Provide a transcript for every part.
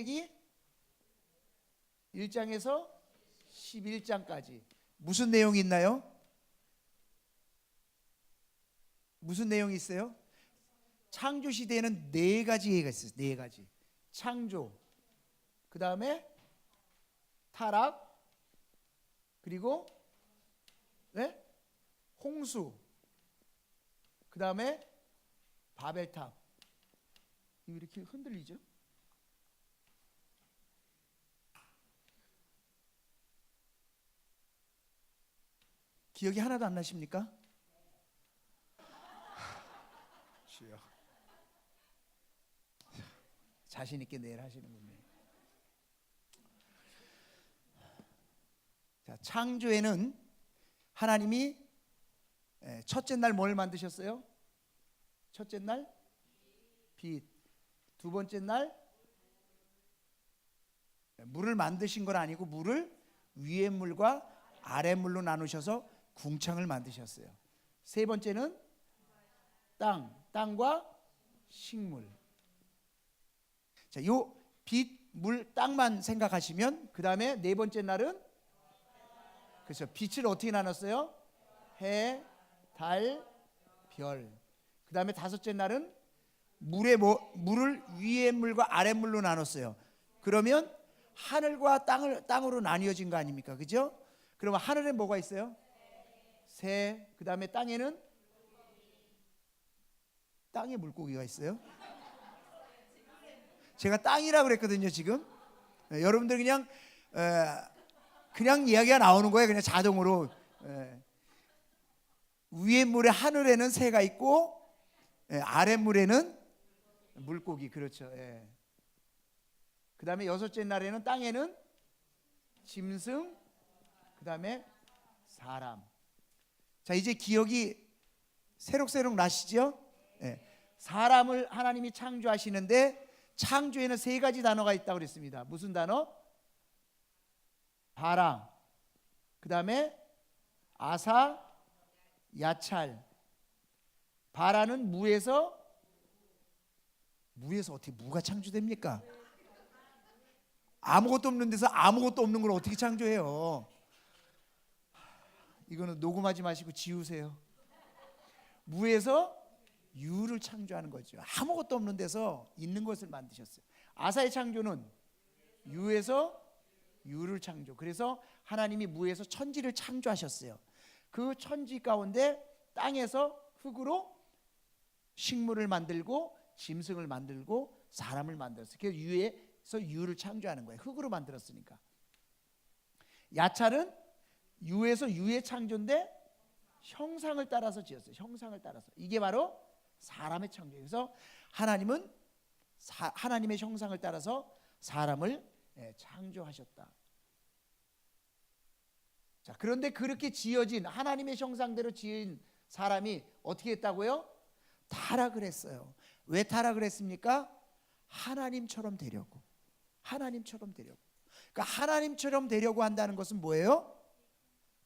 창세기 1장에서 11장까지 무슨 내용이 있나요? 무슨 내용이 있어요? 창조 시대에는 네 가지 예가 있어요. 네 가지. 창조, 그 다음에 타락, 그리고 홍수, 그 다음에 바벨탑. 이거 이렇게 흔들리죠? 기억이 하나도 안 나십니까? 주여, 자신 있게 내일 하시는군요. 자, 창조에는 하나님이 첫째 날 뭘 만드셨어요? 첫째 날 빛. 두 번째 날 물을 만드신 건 아니고 물을 위의 물과 아래 물로 나누셔서 궁창을 만드셨어요. 세 번째는 땅과 식물. 자, 요 빛, 물, 땅만 생각하시면 그 다음에 네 번째 날은 그렇죠. 빛을 어떻게 나눴어요? 해, 달, 별. 그 다음에 다섯째 날은 물을 위의 물과 아래 물로 나눴어요. 그러면 하늘과 땅으로 나뉘어진 거 아닙니까? 그죠? 그러면 하늘에 뭐가 있어요? 새. 그 다음에 땅에는 땅에 물고기가 있어요. 제가 땅이라고 그랬거든요. 지금 여러분들 그냥 이야기가 나오는 거예요. 그냥 자동으로. 위에 물에 하늘에는 새가 있고 아래 물에는 물고기. 그렇죠. 그 다음에 여섯째 날에는 땅에는 짐승, 그 다음에 사람. 자, 이제 기억이 새록새록 나시죠? 사람을 하나님이 창조하시는데 창조에는 세 가지 단어가 있다고 그랬습니다. 무슨 단어? 바라, 그 다음에 아사, 야찰. 바라는 무에서 어떻게 무가 창조됩니까? 아무것도 없는 데서 아무것도 없는 걸 어떻게 창조해요? 이거는 녹음하지 마시고 지우세요. 무에서 유를 창조하는 거죠. 아무것도 없는 데서 있는 것을 만드셨어요. 아사의 창조는 유에서 유를 창조. 그래서 하나님이 무에서 천지를 창조하셨어요. 그 천지 가운데 땅에서 흙으로 식물을 만들고 짐승을 만들고 사람을 만들었어요. 그래서 유에서 유를 창조하는 거예요. 흙으로 만들었으니까. 야찰은 유에서 유의 창조인데 형상을 따라서 지었어요. 형상을 따라서. 이게 바로 사람의 창조예요. 그래서 하나님은 하나님의 형상을 따라서 사람을 창조하셨다. 자, 그런데 그렇게 지어진 하나님의 형상대로 지은 사람이 어떻게 했다고요? 타락을 했어요. 왜 타락을 했습니까? 하나님처럼 되려고. 하나님처럼 되려고. 그러니까 하나님처럼 되려고 한다는 것은 뭐예요?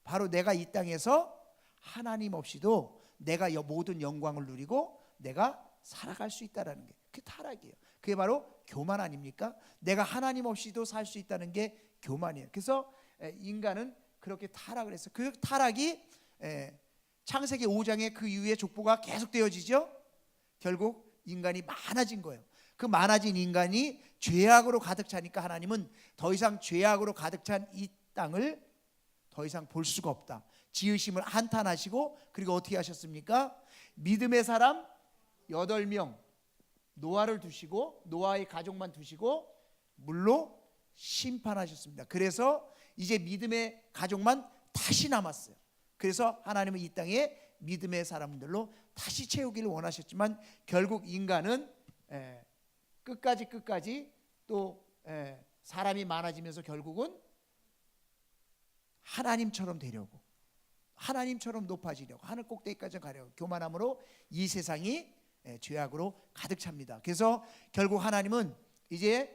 바로 내가 이 땅에서 하나님 없이도 내가 모든 영광을 누리고 내가 살아갈 수 있다는 게 그게 타락이에요. 그게 바로 교만 아닙니까? 내가 하나님 없이도 살 수 있다는 게 교만이에요. 그래서 인간은 그렇게 타락을 했어요. 그 타락이 창세기 5장에 그 이후에 족보가 계속 되어지죠. 결국 인간이 많아진 거예요. 그 많아진 인간이 죄악으로 가득 차니까 하나님은 더 이상 죄악으로 가득 찬 이 땅을 더 이상 볼 수가 없다. 지으심을 한탄하시고 그리고 어떻게 하셨습니까? 믿음의 사람 8명 노아를 두시고 노아의 가족만 두시고 물로 심판하셨습니다. 그래서 이제 믿음의 가족만 다시 남았어요. 그래서 하나님은 이 땅에 믿음의 사람들로 다시 채우기를 원하셨지만 결국 인간은 끝까지 또 사람이 많아지면서 결국은 하나님처럼 되려고 하나님처럼 높아지려고 하늘 꼭대기까지 가려고 교만함으로 이 세상이 죄악으로 가득 찹니다. 그래서 결국 하나님은 이제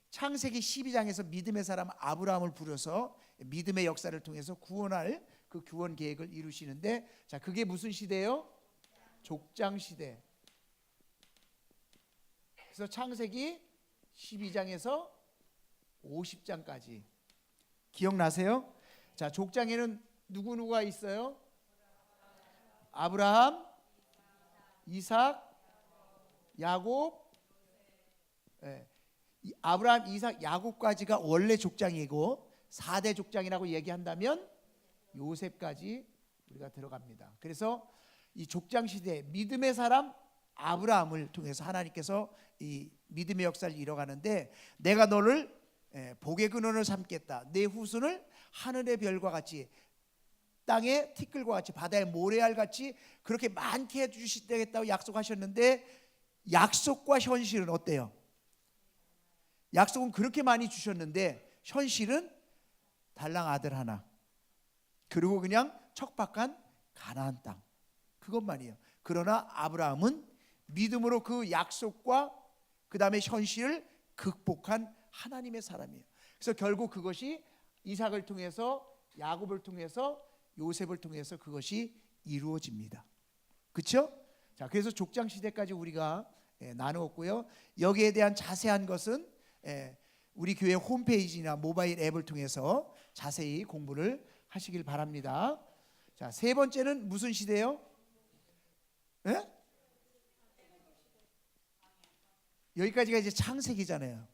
창세기 12장에서 믿음의 사람 아브라함을 부려서 믿음의 역사를 통해서 구원할 그 구원 계획을 이루시는데 자, 그게 무슨 시대예요? 족장 시대. 그래서 창세기 12장에서 50장까지 기억나세요? 자, 족장에는 누구누구가 있어요? 아브라함, 이삭, 야곱. 예. 아브라함, 이삭, 야곱까지가 원래 족장이고 4대 족장이라고 얘기한다면 요셉까지 우리가 들어갑니다. 그래서 이 족장 시대 믿음의 사람 아브라함을 통해서 하나님께서 이 믿음의 역사를 이뤄가는데, 내가 너를 복의 근원을 삼겠다, 내 후손을 하늘의 별과 같이 땅의 티끌과 같이 바다의 모래알 같이 그렇게 많게 해주시겠다고 약속하셨는데, 약속과 현실은 어때요? 약속은 그렇게 많이 주셨는데 현실은 달랑 아들 하나, 그리고 그냥 척박한 가나안 땅, 그것만이에요. 그러나 아브라함은 믿음으로 그 약속과 그 다음에 현실을 극복한 하나님의 사람이에요. 그래서 결국 그것이 이삭을 통해서, 야곱을 통해서, 요셉을 통해서 그것이 이루어집니다. 그렇죠? 자, 그래서 족장 시대까지 우리가 나누었고요. 여기에 대한 자세한 것은 우리 교회 홈페이지나 모바일 앱을 통해서 자세히 공부를 하시길 바랍니다. 자, 세 번째는 무슨 시대요? 네? 여기까지가 이제 창세기잖아요.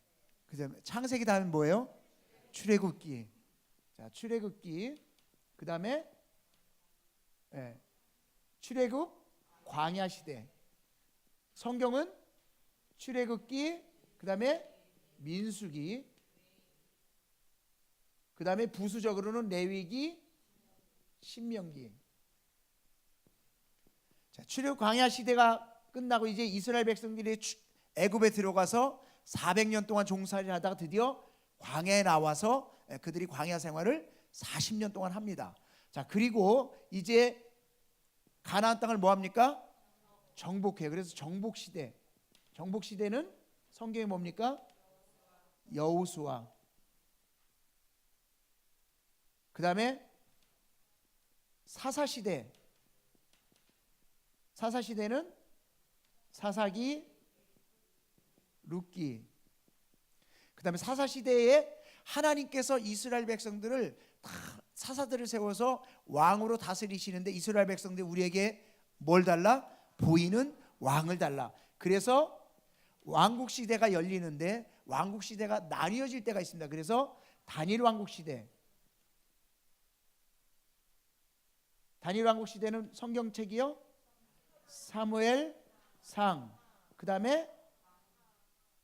그다음에 창세기 다음에 뭐예요? 출애굽기. 자, 출애굽기. 그다음에 출애굽 광야 시대. 성경은 출애굽기, 그다음에 민수기, 그다음에 부수적으로는 레위기, 신명기. 자, 출애굽 광야 시대가 끝나고 이제 이스라엘 백성들이 애굽에 들어가서 400년 동안 종살이를 하다가 드디어 광야에 나와서 그들이 광야 생활을 40년 동안 합니다. 자, 그리고 이제 가나안 땅을 뭐 합니까? 정복해요. 그래서 정복 시대. 정복 시대는 성경에 뭡니까? 여호수아. 그다음에 사사 시대. 사사 시대는 사사기, 룻기. 그다음에 사사 시대에 하나님께서 이스라엘 백성들을 다 사사들을 세워서 왕으로 다스리시는데, 이스라엘 백성들 우리에게 뭘 달라? 보이는 왕을 달라. 그래서 왕국 시대가 열리는데 왕국 시대가 나뉘어질 때가 있습니다. 그래서 단일 왕국 시대. 단일 왕국 시대는 성경책이요. 사무엘상, 그다음에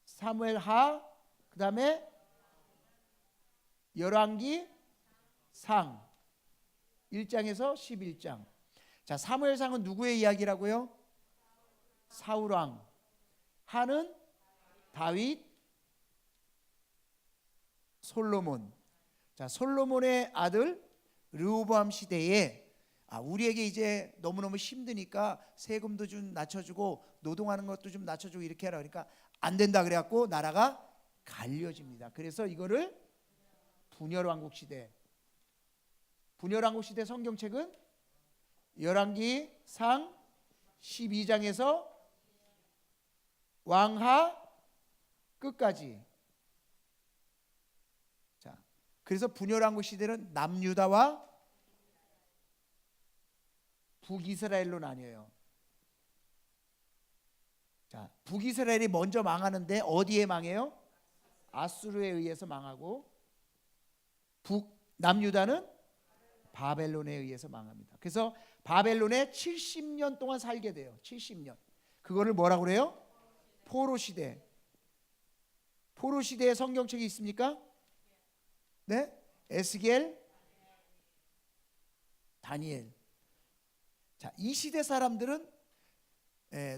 사무엘하, 그다음에 열왕기 상 1장에서 11장. 자, 사무엘상은 누구의 이야기라고요? 사울왕. 하는 다윗, 솔로몬. 자, 솔로몬의 아들 르호보암 시대에 우리에게 이제 너무너무 힘드니까 세금도 좀 낮춰주고 노동하는 것도 좀 낮춰주고 이렇게 하라. 그러니까 안 된다 그래갖고 나라가 갈려집니다. 그래서 이거를 분열왕국 시대. 분열왕국 시대 성경책은 열왕기 상 12장에서 왕하 끝까지. 자, 그래서 분열왕국 시대는 남유다와 북이스라엘로 나뉘어요. 자, 북이스라엘이 먼저 망하는데 어디에 망해요? 아수르에 의해서 망하고, 남유다는 바벨론에 의해서 망합니다. 그래서 바벨론에 70년 동안 살게 돼요. 70년. 그거를 뭐라고 그래요? 포로 시대. 포로 시대에 성경책이 있습니까? 네? 에스겔, 다니엘. 자, 이 시대 사람들은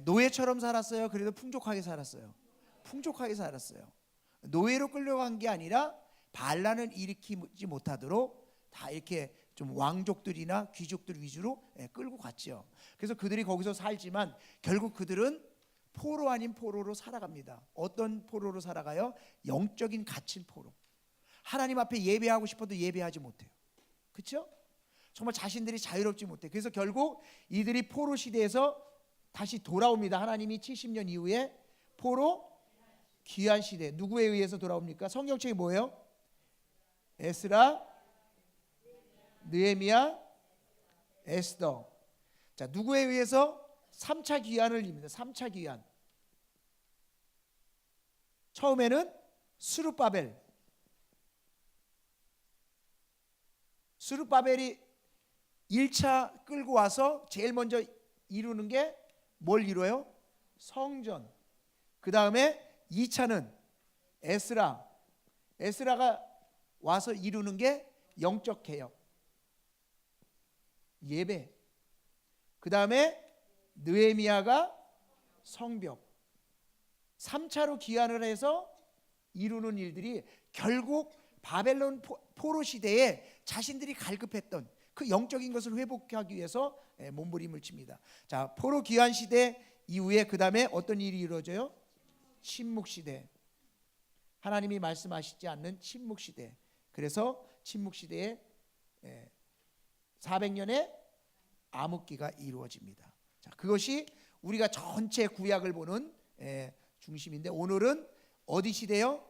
노예처럼 살았어요? 그래도 풍족하게 살았어요? 풍족하게 살았어요. 노예로 끌려간 게 아니라 반란을 일으키지 못하도록 다 이렇게 좀 왕족들이나 귀족들 위주로 끌고 갔죠. 그래서 그들이 거기서 살지만 결국 그들은 포로 아닌 포로로 살아갑니다. 어떤 포로로 살아가요? 영적인 갇힌 포로. 하나님 앞에 예배하고 싶어도 예배하지 못해요. 그렇죠? 정말 자신들이 자유롭지 못해. 그래서 결국 이들이 포로 시대에서 다시 돌아옵니다. 하나님이 70년 이후에 포로 귀한 시대. 누구에 의해서 돌아옵니까? 성경책이 뭐예요? 에스라, 느헤미야, 에스더. 자, 누구에 의해서? 3차 귀환을 입니다. 3차 귀환. 처음에는 스룹바벨이 1차 끌고 와서 제일 먼저 이루는 게 뭘 이루어요? 성전. 그 다음에 2차는 에스라가 와서 이루는 게 영적 개혁, 예배. 그 다음에 느헤미야가 성벽. 3차로 귀환을 해서 이루는 일들이 결국 바벨론 포로 시대에 자신들이 갈급했던 그 영적인 것을 회복하기 위해서 몸부림을 칩니다. 자, 포로 귀환 시대 이후에 그 다음에 어떤 일이 이루어져요? 침묵 시대. 하나님이 말씀하시지 않는 침묵 시대. 그래서 침묵 시대에 400년의 암흑기가 이루어집니다. 자, 그것이 우리가 전체 구약을 보는 중심인데, 오늘은 어디 시대요?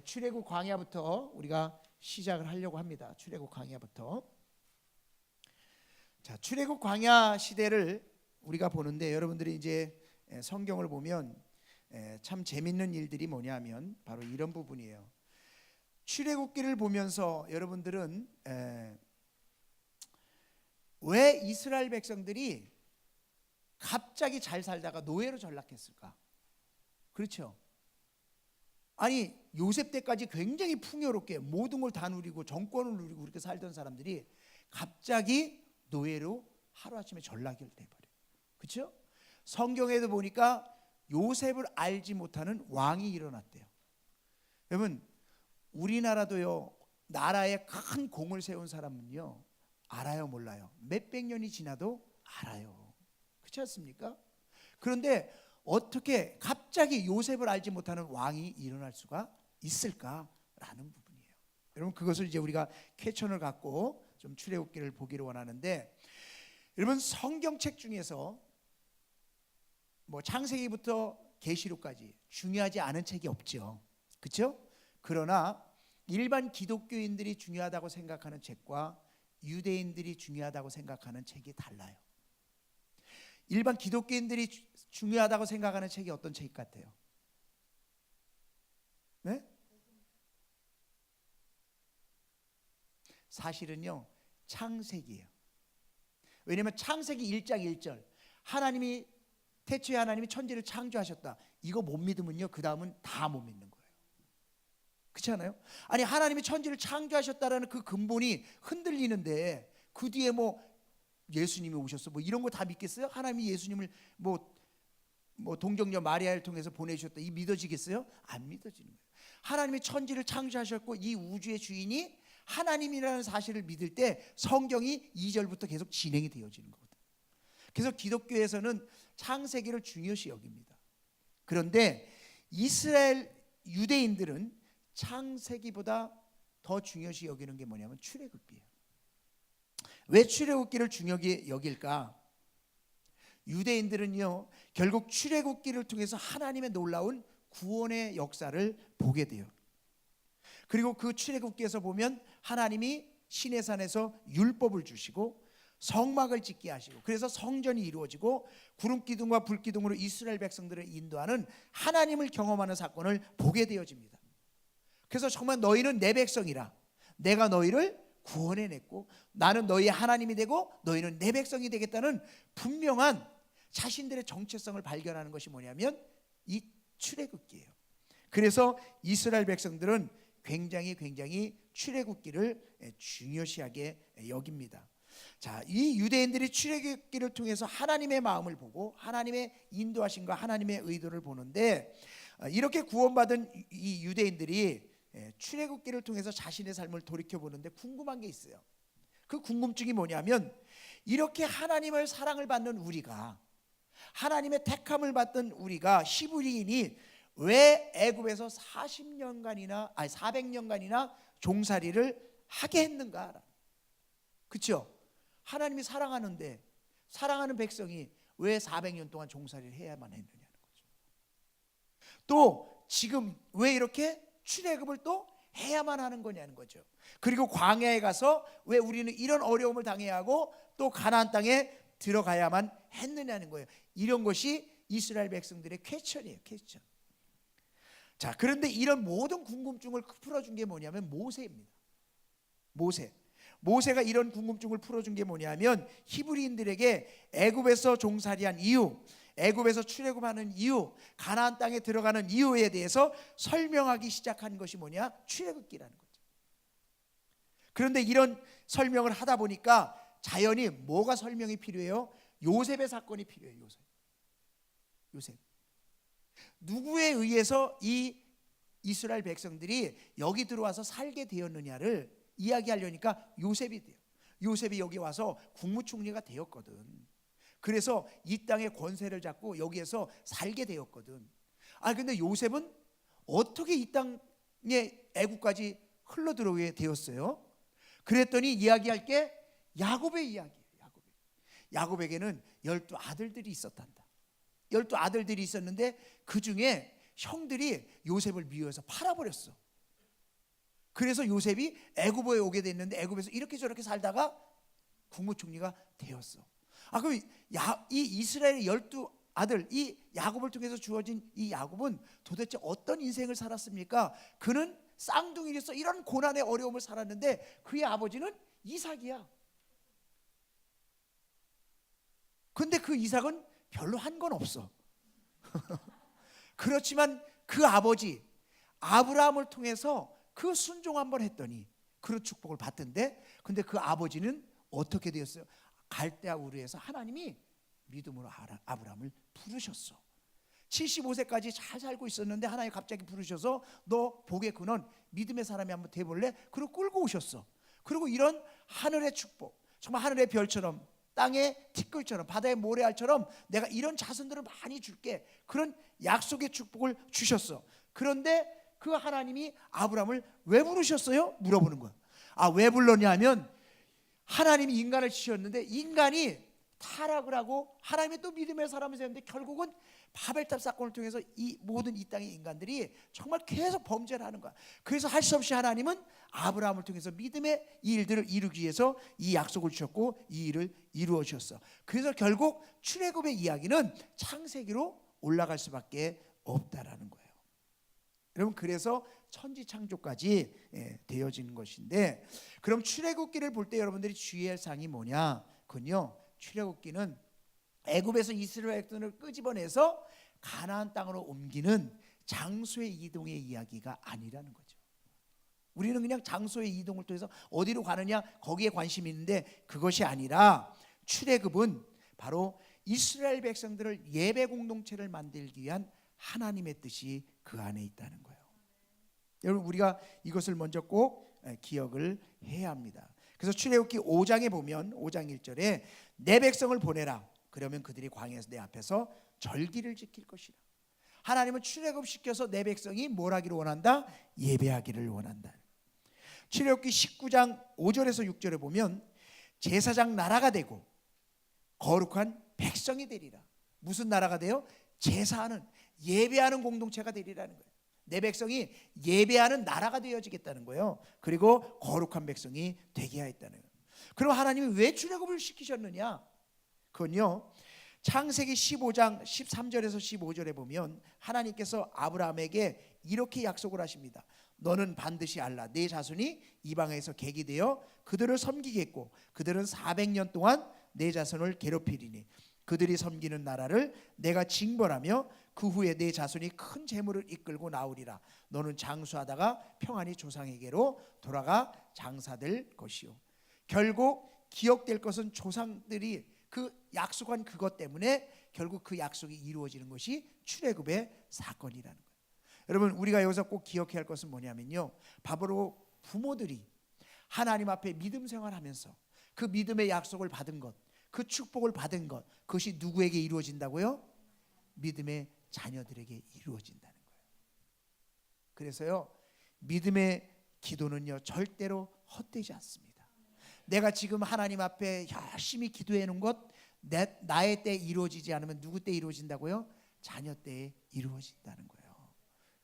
출애굽 광야부터 우리가 시작을 하려고 합니다. 출애굽 광야부터. 자, 출애굽 광야 시대를 우리가 보는데, 여러분들이 이제 성경을 보면 참 재밌는 일들이 뭐냐면 바로 이런 부분이에요. 출애굽기를 보면서 여러분들은 왜 이스라엘 백성들이 갑자기 잘 살다가 노예로 전락했을까? 그렇죠. 아니, 요셉 때까지 굉장히 풍요롭게 모든 걸 다 누리고 정권을 누리고 그렇게 살던 사람들이 갑자기 노예로 하루아침에 전락이 돼버려요. 그렇죠? 성경에도 보니까 요셉을 알지 못하는 왕이 일어났대요. 여러분, 우리나라도요, 나라에 큰 공을 세운 사람은요, 알아요, 몰라요? 몇백 년이 지나도 알아요. 그렇지 않습니까? 그런데 어떻게 갑자기 요셉을 알지 못하는 왕이 일어날 수가 있을까라는 부분이에요. 여러분, 그것을 이제 우리가 퀘션을 갖고 좀 출애굽기를 보기를 원하는데, 여러분, 성경책 중에서 뭐 창세기부터 계시록까지 중요하지 않은 책이 없죠. 그렇죠? 그러나 일반 기독교인들이 중요하다고 생각하는 책과 유대인들이 중요하다고 생각하는 책이 달라요. 일반 기독교인들이 중요하다고 생각하는 책이 어떤 책 같아요? 네? 사실은요, 창세기예요. 왜냐하면 창세기 1장 1절 하나님이 태초에 하나님이 천지를 창조하셨다, 이거 못 믿으면요 그 다음은 다 못 믿는 거예요. 그렇지 않아요? 아니, 하나님이 천지를 창조하셨다라는 그 근본이 흔들리는데 그 뒤에 뭐 예수님이 오셨어 뭐 이런 거 다 믿겠어요? 하나님이 예수님을 뭐 동정녀 마리아를 통해서 보내주셨다, 이 믿어지겠어요? 안 믿어지는 거예요. 하나님이 천지를 창조하셨고 이 우주의 주인이 하나님이라는 사실을 믿을 때 성경이 2절부터 계속 진행이 되어지는 거거든요. 그래서 기독교에서는 창세기를 중요시 여깁니다. 그런데 이스라엘 유대인들은 창세기보다 더 중요시 여기는 게 뭐냐면 출애굽기예요. 왜 출애굽기를 중요하게 여길까? 유대인들은요, 결국 출애굽기를 통해서 하나님의 놀라운 구원의 역사를 보게 돼요. 그리고 그 출애굽기에서 보면 하나님이 시내산에서 율법을 주시고 성막을 짓게 하시고, 그래서 성전이 이루어지고 구름 기둥과 불 기둥으로 이스라엘 백성들을 인도하는 하나님을 경험하는 사건을 보게 되어집니다. 그래서 정말 너희는 내 백성이라, 내가 너희를 구원해냈고 나는 너희의 하나님이 되고 너희는 내 백성이 되겠다는 분명한 자신들의 정체성을 발견하는 것이 뭐냐면 이 출애굽기예요. 그래서 이스라엘 백성들은 굉장히 출애굽기를 중요시하게 여깁니다. 자, 이 유대인들이 출애굽기를 통해서 하나님의 마음을 보고 하나님의 인도하심과 하나님의 의도를 보는데, 이렇게 구원받은 이 유대인들이 출애굽기를 통해서 자신의 삶을 돌이켜보는데 궁금한 게 있어요. 그 궁금증이 뭐냐면, 이렇게 하나님을 사랑을 받는 우리가, 하나님의 택함을 받던 우리가 히브리인이 왜 애굽에서 400년간이나 종살이를 하게 했는가? 그렇죠? 하나님이 사랑하는데, 사랑하는 백성이 왜 400년 동안 종살이를 해야만 했느냐는 거죠. 또 지금 왜 이렇게 출애굽을 또 해야만 하는 거냐는 거죠. 그리고 광야에 가서 왜 우리는 이런 어려움을 당해야 하고 또 가나안 땅에 들어가야만 했느냐는 거예요. 이런 것이 이스라엘 백성들의 퀘스천이에요. 퀘스천. 자, 그런데 이런 모든 궁금증을 풀어준 게 뭐냐면 모세입니다. 모세가 이런 궁금증을 풀어준 게 뭐냐면 히브리인들에게 애굽에서 종살이한 이유, 애굽에서 출애굽하는 이유, 가나안 땅에 들어가는 이유에 대해서 설명하기 시작한 것이 뭐냐? 출애굽기라는 거죠. 그런데 이런 설명을 하다 보니까 자연히 뭐가 설명이 필요해요? 요셉의 사건이 필요해요. 요셉. 누구에 의해서 이 이스라엘 백성들이 여기 들어와서 살게 되었느냐를 이야기하려니까 요셉이 돼요. 요셉이 여기 와서 국무총리가 되었거든. 그래서 이 땅의 권세를 잡고 여기에서 살게 되었거든. 근데 요셉은 어떻게 이 땅에 애국까지 흘러 들어오게 되었어요? 그랬더니 이야기할 게 야곱의 이야기예요. 야곱에게는 12아들들이 있었단다. 12아들들이 있었는데 그 중에 형들이 요셉을 미워해서 팔아버렸어. 그래서 요셉이 애굽에 오게 됐는데 애굽에서 이렇게 저렇게 살다가 국무총리가 되었어. 그럼 이 이스라엘의 12아들, 이 야곱을 통해서 주어진 이 야곱은 도대체 어떤 인생을 살았습니까? 그는 쌍둥이로서 이런 고난의 어려움을 살았는데 그의 아버지는 이삭이야. 근데 그 이삭은 별로 한 건 없어. 그렇지만 그 아버지 아브라함을 통해서 그 순종 한번 했더니 그런 축복을 받던데, 근데 그 아버지는 어떻게 되었어요? 갈대아 우르에서 하나님이 믿음으로 아브라함을 부르셨어. 75세까지 잘 살고 있었는데 하나님이 갑자기 부르셔서 너 복의 근원 믿음의 사람이 한번 돼볼래? 그리고 끌고 오셨어. 그리고 이런 하늘의 축복, 정말 하늘의 별처럼 땅의 티끌처럼 바다의 모래알처럼 내가 이런 자손들을 많이 줄게, 그런 약속의 축복을 주셨어. 그런데 그 하나님이 아브라함을 왜 부르셨어요? 물어보는 거야. 왜 불렀냐 하면 하나님이 인간을 지으셨는데 인간이 타락을 하고 하나님의 또 믿음의 사람을 세웠는데 결국은 바벨탑 사건을 통해서 이 모든 이 땅의 인간들이 정말 계속 범죄를 하는 거야. 그래서 할 수 없이 하나님은 아브라함을 통해서 믿음의 이 일들을 이루기 위해서 이 약속을 주셨고 이 일을 이루어 주셨어. 그래서 결국 출애굽의 이야기는 창세기로 올라갈 수밖에 없다라는 거예요. 여러분, 그래서 천지 창조까지 되어지는 것인데, 그럼 출애굽기를 볼 때 여러분들이 주의할 사항이 뭐냐? 그건요, 출애굽기는 애굽에서 이스라엘 백성을 끄집어내서 가나안 땅으로 옮기는 장소의 이동의 이야기가 아니라는 거죠. 우리는 그냥 장소의 이동을 통해서 어디로 가느냐 거기에 관심이 있는데 그것이 아니라 출애굽은 바로 이스라엘 백성들을 예배 공동체를 만들기 위한 하나님의 뜻이 그 안에 있다는 거예요. 여러분, 우리가 이것을 먼저 꼭 기억을 해야 합니다. 그래서 출애굽기 5장에 보면 5장 1절에 내 백성을 보내라. 그러면 그들이 광야에서 내 앞에서 절기를 지킬 것이라. 하나님은 출애굽시켜서 내 백성이 뭘 하기를 원한다? 예배하기를 원한다. 출애굽기 19장 5절에서 6절에 보면 제사장 나라가 되고 거룩한 백성이 되리라. 무슨 나라가 돼요? 제사하는, 예배하는 공동체가 되리라는 거예요. 내 백성이 예배하는 나라가 되어지겠다는 거예요. 그리고 거룩한 백성이 되게 하였다는 거예요. 그럼 하나님이 왜 출애굽을 시키셨느냐? 그건요, 창세기 15장 13절에서 15절에 보면 하나님께서 아브라함에게 이렇게 약속을 하십니다. 너는 반드시 알라. 내 자손이 이방에서 객이 되어 그들을 섬기겠고 그들은 400년 동안 내 자손을 괴롭히리니 그들이 섬기는 나라를 내가 징벌하며 그 후에 내 자손이 큰 재물을 이끌고 나오리라. 너는 장수하다가 평안히 조상에게로 돌아가 장사될 것이요. 결국 기억될 것은 조상들이 그 약속한 그것 때문에 결국 그 약속이 이루어지는 것이 출애굽의 사건이라는 거예요. 여러분, 우리가 여기서 꼭 기억해야 할 것은 뭐냐면요, 바로 부모들이 하나님 앞에 믿음 생활하면서 그 믿음의 약속을 받은 것, 그 축복을 받은 것, 그것이 누구에게 이루어진다고요? 믿음의 자녀들에게 이루어진다는 거예요. 그래서요, 믿음의 기도는요 절대로 헛되지 않습니다. 내가 지금 하나님 앞에 열심히 기도해 놓은 것 나의 때에 이루어지지 않으면 누구 때에 이루어진다고요? 자녀 때에 이루어진다는 거예요.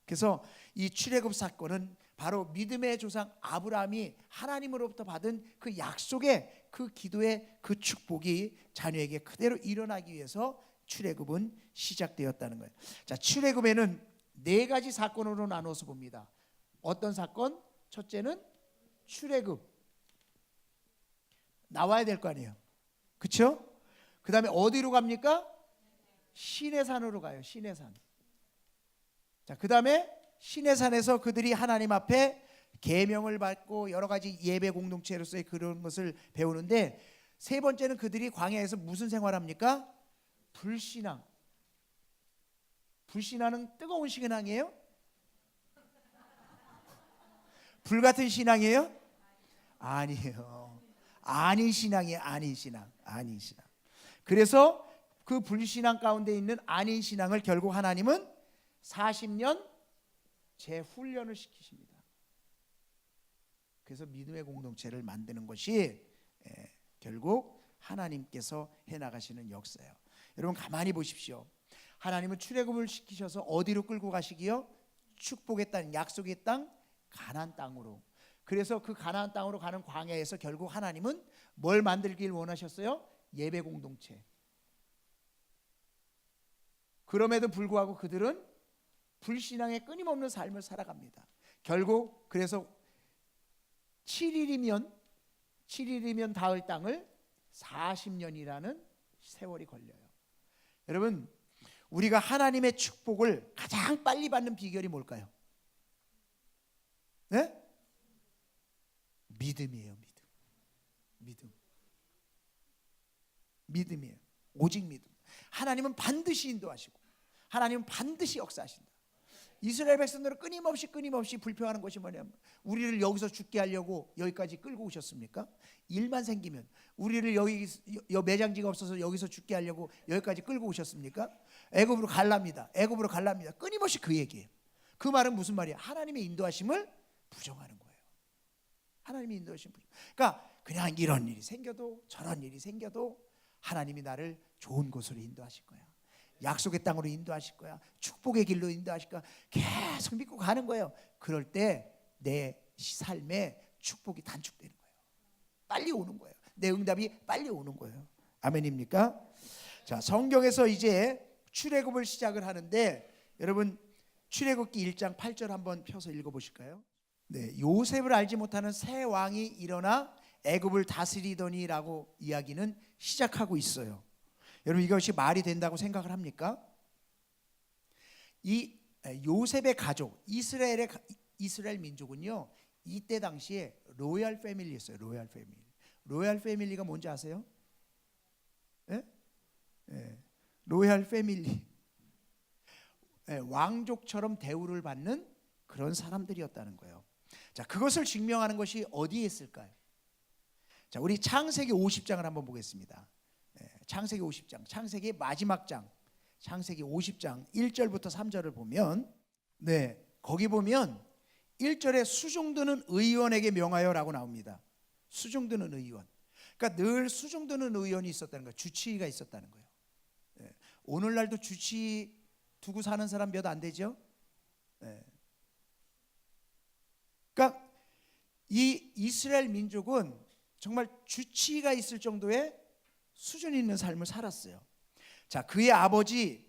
그래서 이 출애굽 사건은 바로 믿음의 조상 아브라함이 하나님으로부터 받은 그 약속의 그 기도의 그 축복이 자녀에게 그대로 일어나기 위해서 출애굽은 시작되었다는 거예요. 자, 출애굽에는 네 가지 사건으로 나눠서 봅니다. 어떤 사건? 첫째는 출애굽. 나와야 될 거 아니에요. 그렇죠? 그 다음에 어디로 갑니까? 시내산으로 가요. 시내산. 자, 그 다음에 시내산에서 그들이 하나님 앞에 계명을 받고 여러 가지 예배 공동체로서의 그런 것을 배우는데, 세 번째는 그들이 광야에서 무슨 생활합니까? 불신앙. 불신앙은 뜨거운 신앙이에요? 불같은 신앙이에요? 아니에요. 아닌 신앙이에요. 아닌 신앙. 아닌 신앙. 그래서 그 불신앙 가운데 있는 아닌 신앙을 결국 하나님은 40년 재훈련을 시키십니다. 그래서 믿음의 공동체를 만드는 것이 결국 하나님께서 해나가시는 역사예요. 여러분 가만히 보십시오. 하나님은 출애굽을 시키셔서 어디로 끌고 가시기요? 축복의 땅, 약속의 땅, 가나안 땅으로. 그래서 그 가나안 땅으로 가는 광야에서 결국 하나님은 뭘 만들길 원하셨어요? 예배 공동체. 그럼에도 불구하고 그들은 불신앙의 끊임없는 삶을 살아갑니다. 결국 그래서 7일이면 닿을 땅을 40년이라는 세월이 걸려요. 여러분, 우리가 하나님의 축복을 가장 빨리 받는 비결이 뭘까요? 네? 믿음이에요. 믿음이에요. 오직 믿음. 하나님은 반드시 인도하시고 하나님은 반드시 역사하신다. 이스라엘 백성들은 끊임없이 불평하는 것이 뭐냐면, 우리를 여기서 죽게 하려고 여기까지 끌고 오셨습니까? 일만 생기면 우리를 여기 매장지가 없어서 여기서 죽게 하려고 여기까지 끌고 오셨습니까? 애굽으로 갈랍니다. 끊임없이 그 얘기예요. 그 말은 무슨 말이야? 하나님의 인도하심을 부정하는 거예요. 하나님의 인도하심 부정. 그러니까 그냥 이런 일이 생겨도 저런 일이 생겨도 하나님이 나를 좋은 곳으로 인도하실 거야. 약속의 땅으로 인도하실 거야. 축복의 길로 인도하실 거야. 계속 믿고 가는 거예요. 그럴 때 내 삶에 축복이 단축되는 거예요. 빨리 오는 거예요. 내 응답이 빨리 오는 거예요. 아멘입니까? 자, 성경에서 이제 출애굽을 시작을 하는데, 여러분 출애굽기 1장 8절 한번 펴서 읽어보실까요? 네, 요셉을 알지 못하는 새 왕이 일어나 애굽을 다스리더니라고 이야기는 시작하고 있어요. 여러분 이것이 말이 된다고 생각을 합니까? 이 요셉의 가족, 이스라엘 민족은요, 이때 당시에 로얄 패밀리였어요. 로얄 패밀리가 뭔지 아세요? 예? 예. 로얄 패밀리. 예, 왕족처럼 대우를 받는 그런 사람들이었다는 거예요. 자, 그것을 증명하는 것이 어디에 있을까요? 자, 우리 창세기 50장을 한번 보겠습니다. 창세기 50장, 창세기 마지막 장, 창세기 50장 1절부터 3절을 보면, 네, 거기 보면 1절에 수종드는 의원에게 명하여라고 나옵니다. 수종드는 의원. 그러니까 늘 수종드는 의원이 있었다는 거예요. 주치의가 있었다는 거예요. 네. 오늘날도 주치의 두고 사는 사람 몇 안 되죠? 네. 그러니까 이 이스라엘 민족은 정말 주치의가 있을 정도의 수준 있는 삶을 살았어요. 자, 그의 아버지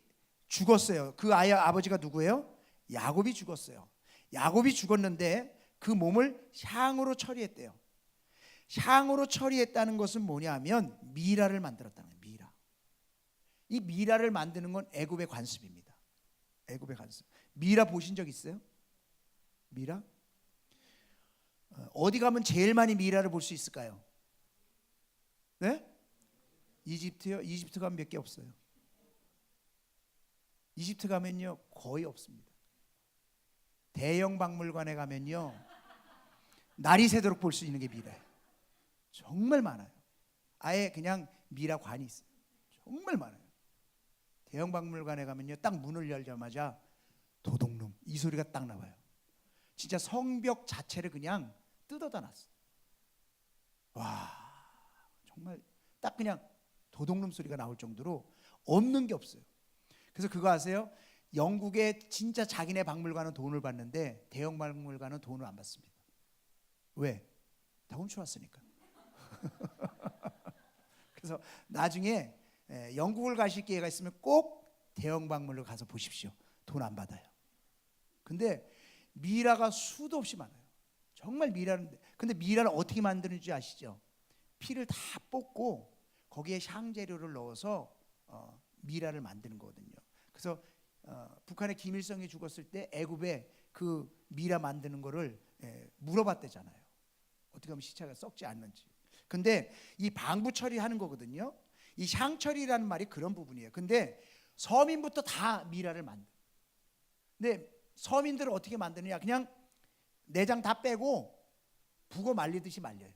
죽었어요. 그 아이의 아버지가 누구예요? 야곱이 죽었어요. 야곱이 죽었는데 그 몸을 향으로 처리했대요. 향으로 처리했다는 것은 뭐냐면 미라를 만들었다는 거예요. 미라. 이 미라를 만드는 건 애굽의 관습입니다. 애굽의 관습. 미라 보신 적 있어요? 미라? 어디 가면 제일 많이 미라를 볼 수 있을까요? 네? 이집트요? 이집트 가면 몇 개 없어요. 이집트 가면요 거의 없습니다. 대형 박물관에 가면요 날이 새도록 볼 수 있는 게 미라예요. 정말 많아요. 아예 그냥 미라관이 있어요. 정말 많아요. 대형 박물관에 가면요 딱 문을 열자마자 도둑놈 이 소리가 딱 나와요. 진짜 성벽 자체를 그냥 뜯어다 놨어. 와, 정말 딱 그냥 도둑놈 소리가 나올 정도로 없는 게 없어요. 그래서 그거 아세요? 영국에 진짜 자기네 박물관은 돈을 받는데 대형 박물관은 돈을 안 받습니다. 왜? 다 훔쳐왔으니까. 그래서 나중에 영국을 가실 기회가 있으면 꼭 대형 박물관을 가서 보십시오. 돈 안 받아요. 근데 미라가 수도 없이 많아요. 정말 미라는. 근데 미라를 어떻게 만드는지 아시죠? 피를 다 뽑고 거기에 향재료를 넣어서 미라를 만드는 거거든요. 그래서 북한의 김일성이 죽었을 때 애굽에 그 미라 만드는 거를 물어봤대잖아요. 어떻게 하면 시체가 썩지 않는지. 근데 이 방부 처리하는 거거든요. 이 향 처리라는 말이 그런 부분이에요. 근데 서민부터 다 미라를 만들. 근데 서민들은 어떻게 만드느냐? 그냥 내장 다 빼고 북어 말리듯이 말려요.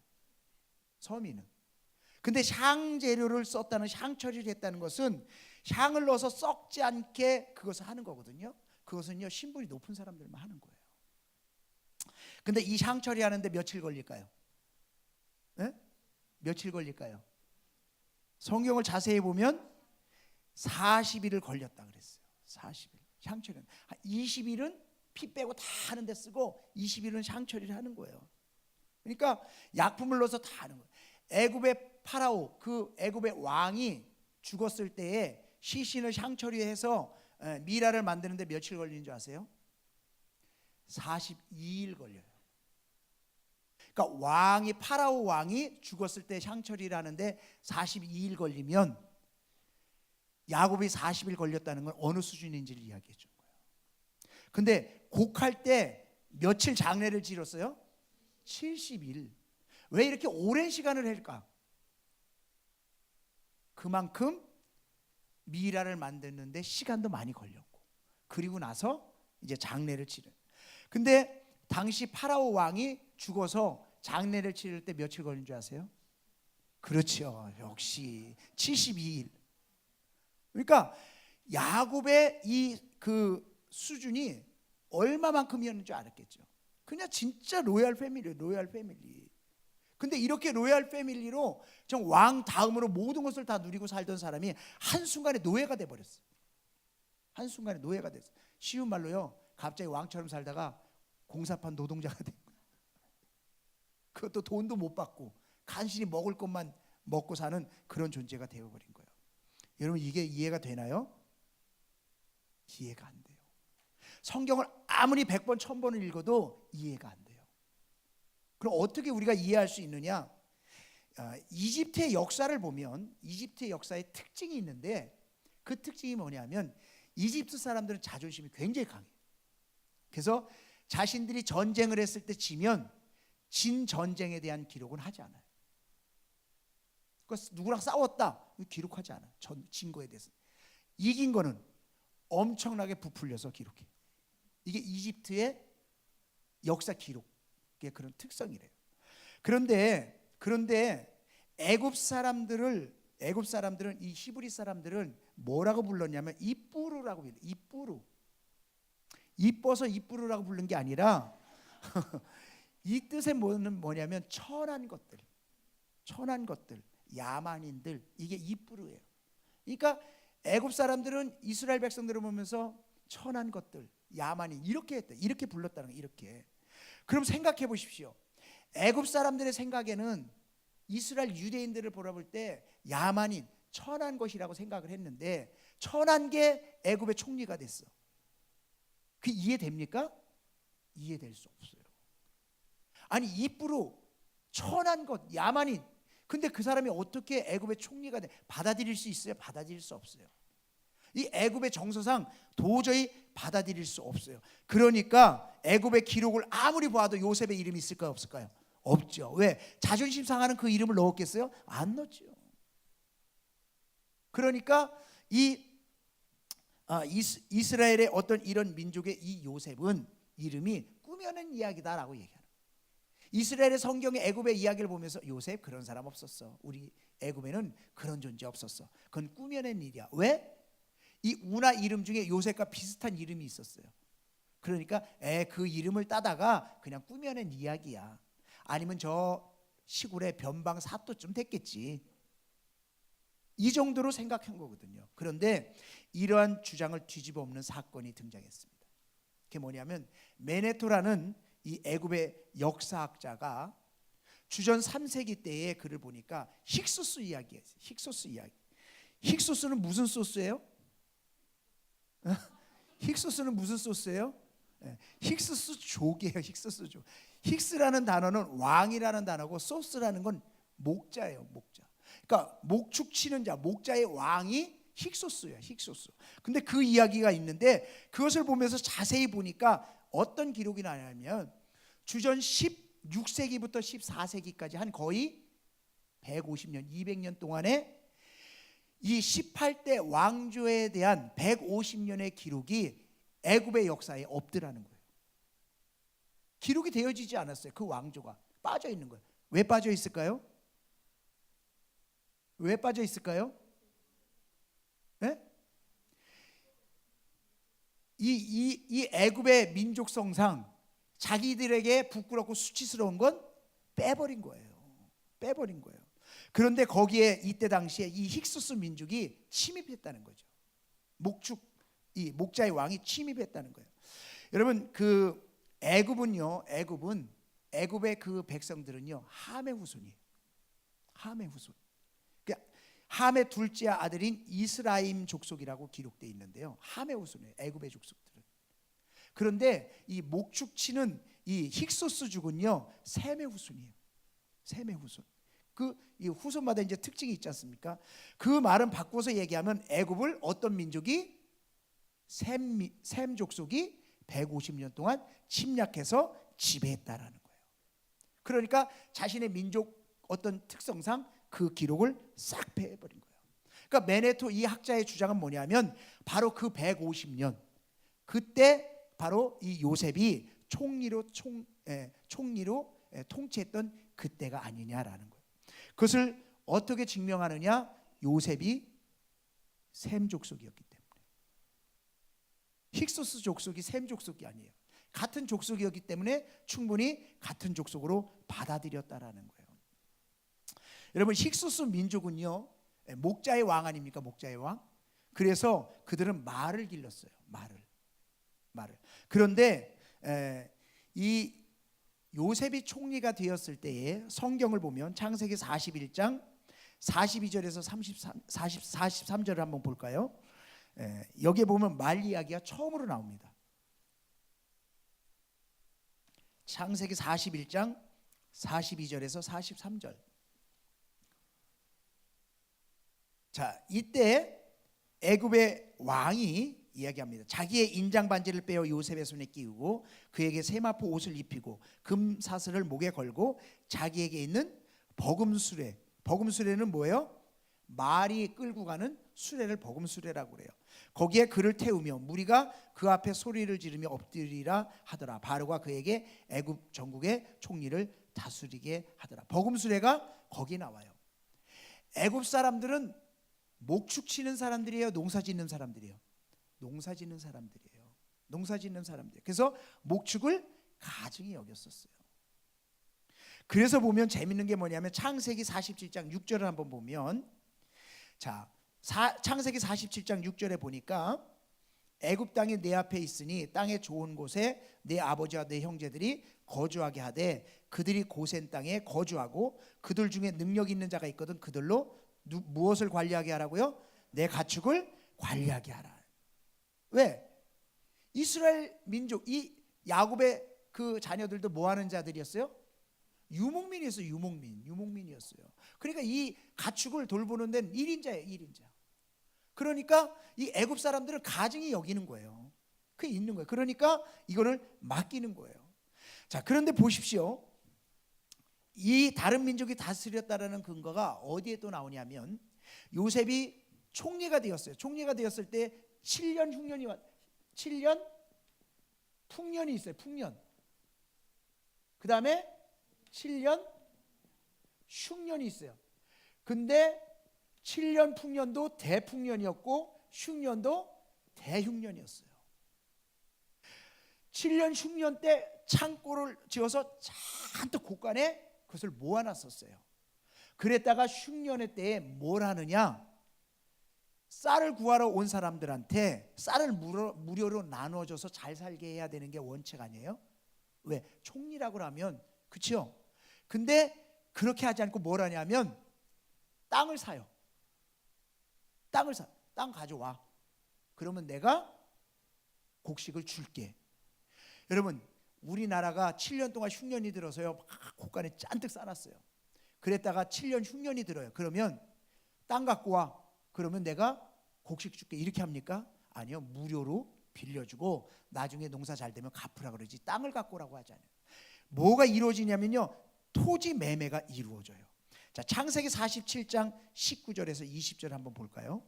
서민은. 근데 향 재료를 썼다는, 향 처리를 했다는 것은 향을 넣어서 썩지 않게 그것을 하는 거거든요. 그것은요 신분이 높은 사람들만 하는 거예요. 근데 이 향 처리하는데 며칠 걸릴까요? 네? 며칠 걸릴까요? 성경을 자세히 보면 40일을 걸렸다 그랬어요. 40일. 향 처리는 20일은 피 빼고 다 하는데 쓰고 20일은 향 처리를 하는 거예요. 그러니까 약품을 넣어서 다 하는 거예요. 애굽의 파라오, 그 애굽의 왕이 죽었을 때에 시신을 향 처리해서 미라를 만드는데 며칠 걸리는 줄 아세요? 42일 걸려요. 그러니까 파라오 왕이 죽었을 때 향 처리를 하는데 42일 걸리면 야곱이 40일 걸렸다는 건 어느 수준인지를 이야기해 준 거예요. 근데 곡할 때 며칠 장례를 치렀어요? 70일. 왜 이렇게 오랜 시간을 할까? 그만큼 미라를 만드는데 시간도 많이 걸렸고, 그리고 나서 이제 장례를 치른. 근데 당시 파라오 왕이 죽어서 장례를 치를 때 며칠 걸린 줄 아세요? 그렇죠. 역시 72일. 그러니까 야곱의 이 그 수준이 얼마만큼이었는지 알았겠죠. 그냥 진짜 로얄 패밀리예요. 로얄 패밀리. 근데 이렇게 로얄 패밀리로 정 왕 다음으로 모든 것을 다 누리고 살던 사람이 한순간에 노예가 돼버렸어요. 한순간에 노예가 됐어요. 쉬운 말로요, 갑자기 왕처럼 살다가 공사판 노동자가 된 거예요. 그것도 돈도 못 받고 간신히 먹을 것만 먹고 사는 그런 존재가 되어버린 거예요. 여러분, 이게 이해가 되나요? 이해가 안 돼요. 성경을 아무리 100번 1000번을 읽어도 이해가 안 돼요. 그럼 어떻게 우리가 이해할 수 있느냐? 이집트의 역사를 보면 이집트의 역사의 특징이 있는데, 그 특징이 뭐냐면 이집트 사람들은 자존심이 굉장히 강해요. 그래서 자신들이 전쟁을 했을 때 지면 진 전쟁에 대한 기록은 하지 않아요. 누구랑 싸웠다 기록하지 않아요. 진 거에 대해서. 이긴 거는 엄청나게 부풀려서 기록해요. 이게 이집트의 역사 기록의 그런 특성이래요. 그런데 애굽 사람들은 이 히브리 사람들은 뭐라고 불렀냐면 이뿌르라고 불러요. 이뿌르. 이뻐서 이뿌르라고 부른 게 아니라 이 뜻의 뭐냐면 천한 것들, 야만인들, 이게 이뿌르예요. 그러니까 애굽 사람들은 이스라엘 백성들을 보면서 천한 것들, 야만인 이렇게 했대. 이렇게 불렀다는 거예요. 이렇게. 그럼 생각해 보십시오. 애굽 사람들의 생각에는 이스라엘 유대인들을 보라볼 때 야만인, 천한 것이라고 생각을 했는데 천한 게 애굽의 총리가 됐어. 그 이해됩니까? 이해될 수 없어요. 아니 이쁘로 천한 것, 야만인. 근데 그 사람이 어떻게 애굽의 총리가 돼? 받아들일 수 있어요? 받아들일 수 없어요. 이 애굽의 정서상 도저히 받아들일 수 없어요. 그러니까 애굽의 기록을 아무리 봐도 요셉의 이름이 있을까요? 없을까요? 없죠. 왜? 자존심 상하는 그 이름을 넣었겠어요? 안 넣었죠. 그러니까 이스라엘의 어떤 이런 민족의 이 요셉은 이름이 꾸며낸 이야기다라고 얘기하는 거예요. 이스라엘의 성경의 애굽의 이야기를 보면서 요셉 그런 사람 없었어. 우리 애굽에는 그런 존재 없었어. 그건 꾸며낸 일이야. 왜? 이 운하 이름 중에 요셉과 비슷한 이름이 있었어요. 그러니까 그 이름을 따다가 그냥 꾸며낸 이야기야. 아니면 저 시골의 변방 사또쯤 됐겠지. 이 정도로 생각한 거거든요. 그런데 이러한 주장을 뒤집어 엎는 사건이 등장했습니다. 그게 뭐냐면 메네토라는 이 애굽의 역사학자가 주전 3세기 때의 글을 보니까 힉소스 이야기예요. 힉소스 이야기. 힉소스는 무슨 소스예요? 힉소스는 무슨 소스예요? 힉소스족이에요. 힉소스족. 힉스라는 단어는 왕이라는 단어고 소스라는 건 목자예요. 목자. 그러니까 목축치는 자, 목자의 왕이 힉소스예요. 힉소스. 근데 그 이야기가 있는데 그것을 보면서 자세히 보니까 어떤 기록이 나냐면 주전 16세기부터 14세기까지 한 거의 150년, 200년 동안에 이 18대 왕조에 대한 150년의 기록이 애굽의 역사에 없더라는 거예요. 기록이 되어지지 않았어요. 그 왕조가 빠져 있는 거예요. 왜 빠져 있을까요? 왜 빠져 있을까요? 네? 이 애굽의 민족성상 자기들에게 부끄럽고 수치스러운 건 빼버린 거예요. 빼버린 거예요. 그런데 거기에 이때 당시에 이 힉소스 민족이 침입했다는 거죠. 이 목자의 왕이 침입했다는 거예요. 여러분 그 애굽의 그 백성들은요 함의 후손이에요. 함의 후손. 그러니까 함의 둘째 아들인 이스라임 족속이라고 기록되어 있는데요. 함의 후손이에요. 애굽의 족속들은. 그런데 이 목축치는 이 힉소스족은요 셈의 후손이에요. 셈의 후손. 이 후손마다 이제 특징이 있지 않습니까? 그 말은 바꿔서 얘기하면 애굽을 어떤 민족이 셈 족속이 150년 동안 침략해서 지배했다라는 거예요. 그러니까 자신의 민족 어떤 특성상 그 기록을 싹 패해버린 거예요. 그러니까 메네토 이 학자의 주장은 뭐냐면 바로 그 150년 그때 바로 이 요셉이 총리로 통치했던 그때가 아니냐라는 거예요. 그것을 어떻게 증명하느냐? 요셉이 셈 족속이었기 때문에. 힉소스 족속이 셈 족속이 아니에요. 같은 족속이었기 때문에 충분히 같은 족속으로 받아들였다라는 거예요. 여러분 힉소스 민족은요 목자의 왕 아닙니까? 목자의 왕. 그래서 그들은 말을 길렀어요. 말을. 그런데 이 요셉이 총리가 되었을 때에 성경을 보면 창세기 41장 42절에서 43절을 한번 볼까요? 여기에 보면 말 이야기가 처음으로 나옵니다. 창세기 41장 42절에서 43절. 자, 이때 애굽의 왕이 이야기합니다. 자기의 인장 반지를 빼어 요셉의 손에 끼우고 그에게 세마포 옷을 입히고 금 사슬을 목에 걸고 자기에게 있는 버금수레는 뭐예요? 말이 끌고 가는 수레를 버금수레라고 그래요. 거기에 그를 태우며 무리가 그 앞에 소리를 지르며 엎드리라 하더라. 바로가 그에게 애굽 전국의 총리를 다스리게 하더라. 버금수레가 거기 나와요. 애굽 사람들은 목축 치는 사람들이에요? 농사 짓는 사람들이에요? 농사 짓는 사람들이에요. 그래서 목축을 가증히 여겼었어요. 그래서 보면 재밌는 게 뭐냐면 창세기 47장 6절을 한번 보면 자, 창세기 47장 6절에 보니까 애굽 땅이 내 앞에 있으니 땅의 좋은 곳에 내 아버지와 내 형제들이 거주하게 하되 그들이 고센 땅에 거주하고 그들 중에 능력 있는 자가 있거든 그들로 무엇을 관리하게 하라고요? 내 가축을 관리하게 하라. 왜? 이스라엘 민족 이 야곱의 그 자녀들도 뭐 하는 자들이었어요? 유목민이었어요. 유목민이었어요. 그러니까 이 가축을 돌보는 데는 1인자예요. 1인자. 그러니까 이 애굽 사람들은 가증히 여기는 거예요. 그게 있는 거예요. 그러니까 이거를 맡기는 거예요. 자, 그런데 보십시오. 이 다른 민족이 다스렸다라는 근거가 어디에 또 나오냐면 요셉이 총리가 되었어요. 총리가 되었을 때 7년 풍년이 있어요. 풍년. 그 다음에 7년 흉년이 있어요. 근데 7년 풍년도 대풍년이었고 흉년도 대흉년이었어요. 7년 흉년 때 창고를 지어서 잔뜩 곳간에 그것을 모아놨었어요. 그랬다가 흉년의 때에 뭘 하느냐? 쌀을 구하러 온 사람들한테 쌀을 무료로 나눠줘서 잘 살게 해야 되는 게 원칙 아니에요? 왜? 총리라고 하면, 그렇죠? 근데 그렇게 하지 않고 뭘 하냐면 땅을 사요. 땅을 사. 땅 가져와. 그러면 내가 곡식을 줄게. 여러분, 우리나라가 7년 동안 흉년이 들어서요, 곡간에 잔뜩 싸놨어요. 그랬다가 7년 흉년이 들어요. 그러면 땅 갖고 와. 그러면 내가 곡식 줄게. 이렇게 합니까? 아니요. 무료로 빌려주고 나중에 농사 잘 되면 갚으라 그러지, 땅을 갖고 오라고 하잖아요. 뭐가 이루어지냐면요, 토지 매매가 이루어져요. 자, 창세기 47장 19절에서 20절 한번 볼까요?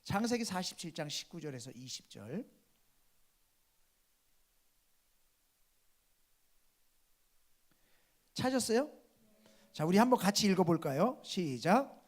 창세기 47장 19절에서 20절. 찾았어요? 자, 우리 한번 같이 읽어볼까요? 시작.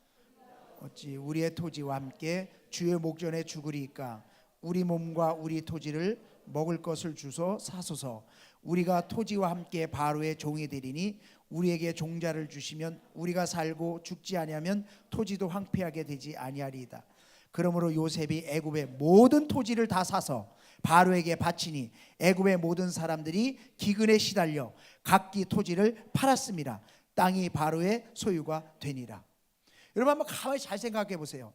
어찌 우리의 토지와 함께 주의 목전에 죽으리이까? 우리 몸과 우리 토지를 먹을 것을 주소 사소서. 우리가 토지와 함께 바로의 종이 되리니 우리에게 종자를 주시면 우리가 살고 죽지 아니하면 토지도 황폐하게 되지 아니하리이다. 그러므로 요셉이 애굽의 모든 토지를 다 사서 바로에게 바치니 애굽의 모든 사람들이 기근에 시달려 각기 토지를 팔았습니다. 땅이 바로의 소유가 되니라. 여러분 한번 가만히 잘 생각해 보세요.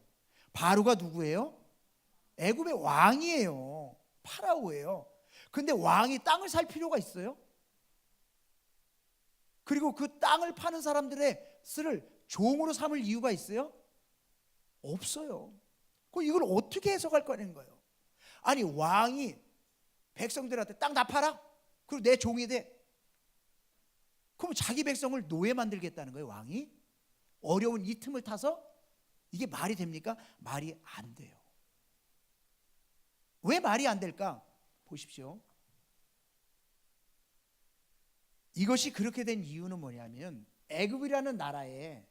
바로가 누구예요? 애굽의 왕이에요. 파라오예요. 근데 왕이 땅을 살 필요가 있어요? 그리고 그 땅을 파는 사람들의 스를 종으로 삼을 이유가 있어요? 없어요. 그럼 이걸 어떻게 해석할 거냐는 거예요. 아니, 왕이 백성들한테 땅 다 팔아? 그리고 내 종이 돼. 그럼 자기 백성을 노예 만들겠다는 거예요, 왕이? 어려운 이 틈을 타서? 이게 말이 됩니까? 말이 안 돼요. 왜 말이 안 될까? 보십시오. 이것이 그렇게 된 이유는 뭐냐면 애굽이라는 나라에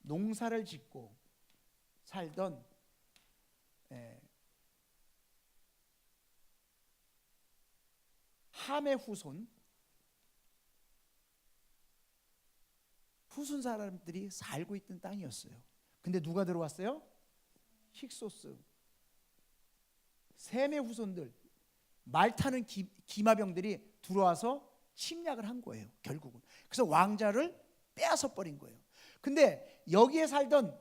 농사를 짓고 살던 함의 후손 사람들이 살고 있던 땅이었어요. 근데 누가 들어왔어요? 힉소스, 셈의 후손들, 말 타는 기마병들이 들어와서 침략을 한 거예요, 결국은. 그래서 왕자를 빼앗아 버린 거예요. 근데 여기에 살던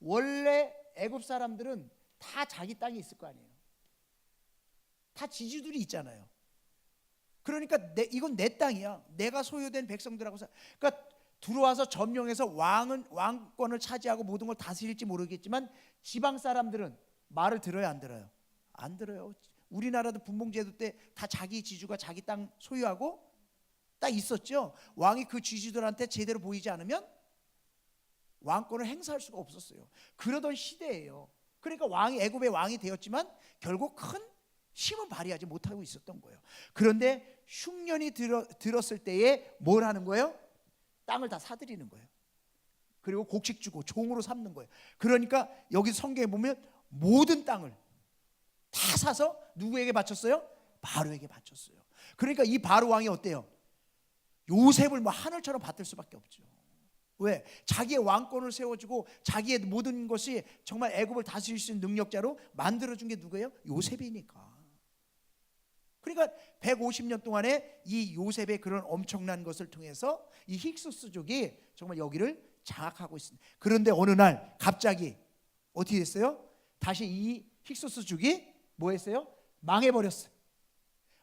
원래 애굽 사람들은 다 자기 땅이 있을 거 아니에요. 다 지주들이 있잖아요. 그러니까 이건 내 땅이야. 내가 소유된 백성들하고 그러니까 들어와서 점령해서 왕권을 차지하고 모든 걸 다스릴지 모르겠지만 지방 사람들은 말을 들어요, 안 들어요? 안 들어요. 우리나라도 분봉제도 때 다 자기 지주가 자기 땅 소유하고 딱 있었죠. 왕이 그 지주들한테 제대로 보이지 않으면 왕권을 행사할 수가 없었어요. 그러던 시대예요. 그러니까 애굽의 왕이 되었지만 결국 큰 힘은 발휘하지 못하고 있었던 거예요. 그런데 흉년이 들었을 때에 뭘 하는 거예요? 땅을 다 사들이는 거예요. 그리고 곡식 주고 종으로 삼는 거예요. 그러니까 여기 성경에 보면 모든 땅을 다 사서 누구에게 바쳤어요? 바로에게 바쳤어요. 그러니까 이 바로 왕이 어때요? 요셉을 뭐 하늘처럼 받들 수밖에 없죠. 왜? 자기의 왕권을 세워주고 자기의 모든 것이 정말 애굽을 다스릴 수 있는 능력자로 만들어준 게 누구예요? 요셉이니까. 그러니까 150년 동안에 이 요셉의 그런 엄청난 것을 통해서 이 힉소스족이 정말 여기를 장악하고 있습니다. 그런데 어느 날 갑자기 어떻게 됐어요? 다시 이 힉소스족이 뭐 했어요? 망해버렸어요.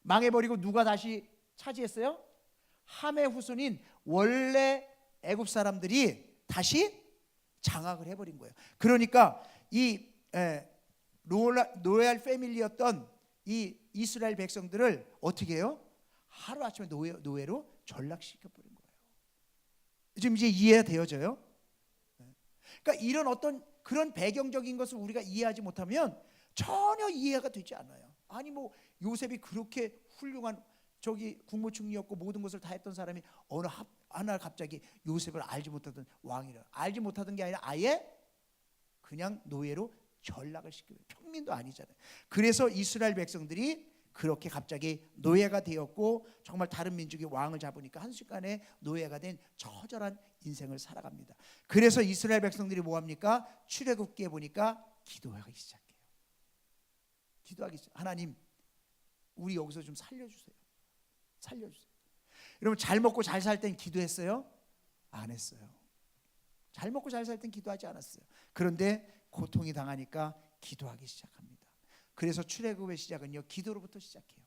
망해버리고 누가 다시 차지했어요? 함의 후손인 원래 애굽 사람들이 다시 장악을 해버린 거예요. 그러니까 이 로얄 패밀리였던 이 이스라엘 백성들을 어떻게 해요? 하루아침에 노예로 전락시켜버린 거예요. 지금 이제 이해되어져요? 그러니까 이런 어떤 그런 배경적인 것을 우리가 이해하지 못하면 전혀 이해가 되지 않아요. 아니 뭐 요셉이 그렇게 훌륭한 국무총리였고 모든 것을 다 했던 사람이 어느 날 갑자기 요셉을 알지 못하던 왕이라, 알지 못하던 게 아니라 아예 그냥 노예로 전락을 시키고, 평민도 아니잖아요. 그래서 이스라엘 백성들이 그렇게 갑자기 노예가 되었고 정말 다른 민족이 왕을 잡으니까 한순간에 노예가 된 처절한 인생을 살아갑니다. 그래서 이스라엘 백성들이 뭐합니까? 출애굽기에 보니까 기도하기 시작해요. 기도하기 시작. 하나님, 우리 여기서 좀 살려주세요. 살려주세요. 여러분, 잘 먹고 잘 살 땐 기도했어요? 안 했어요. 잘 먹고 잘 살 땐 기도하지 않았어요. 그런데 고통이 당하니까 기도하기 시작합니다. 그래서 출애굽의 시작은요, 기도로부터 시작해요.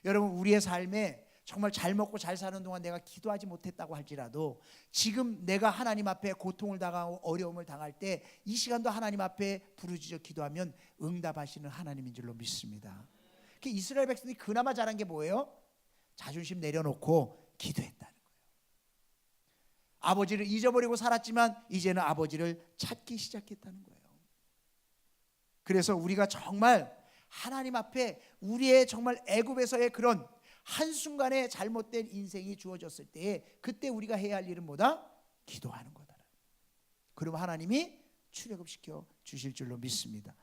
여러분, 우리의 삶에 정말 잘 먹고 잘 사는 동안 내가 기도하지 못했다고 할지라도 지금 내가 하나님 앞에 고통을 당하고 어려움을 당할 때 이 시간도 하나님 앞에 부르짖어 기도하면 응답하시는 하나님인 줄로 믿습니다. 이스라엘 백성들이 그나마 잘한 게 뭐예요? 자존심 내려놓고 기도했다는 거예요. 아버지를 잊어버리고 살았지만 이제는 아버지를 찾기 시작했다는 거예요. 그래서 우리가 정말 하나님 앞에 우리의 정말 애굽에서의 그런 한순간에 잘못된 인생이 주어졌을 때에 그때 우리가 해야 할 일은 뭐다? 기도하는 거다. 그럼 하나님이 출애굽시켜 주실 줄로 믿습니다.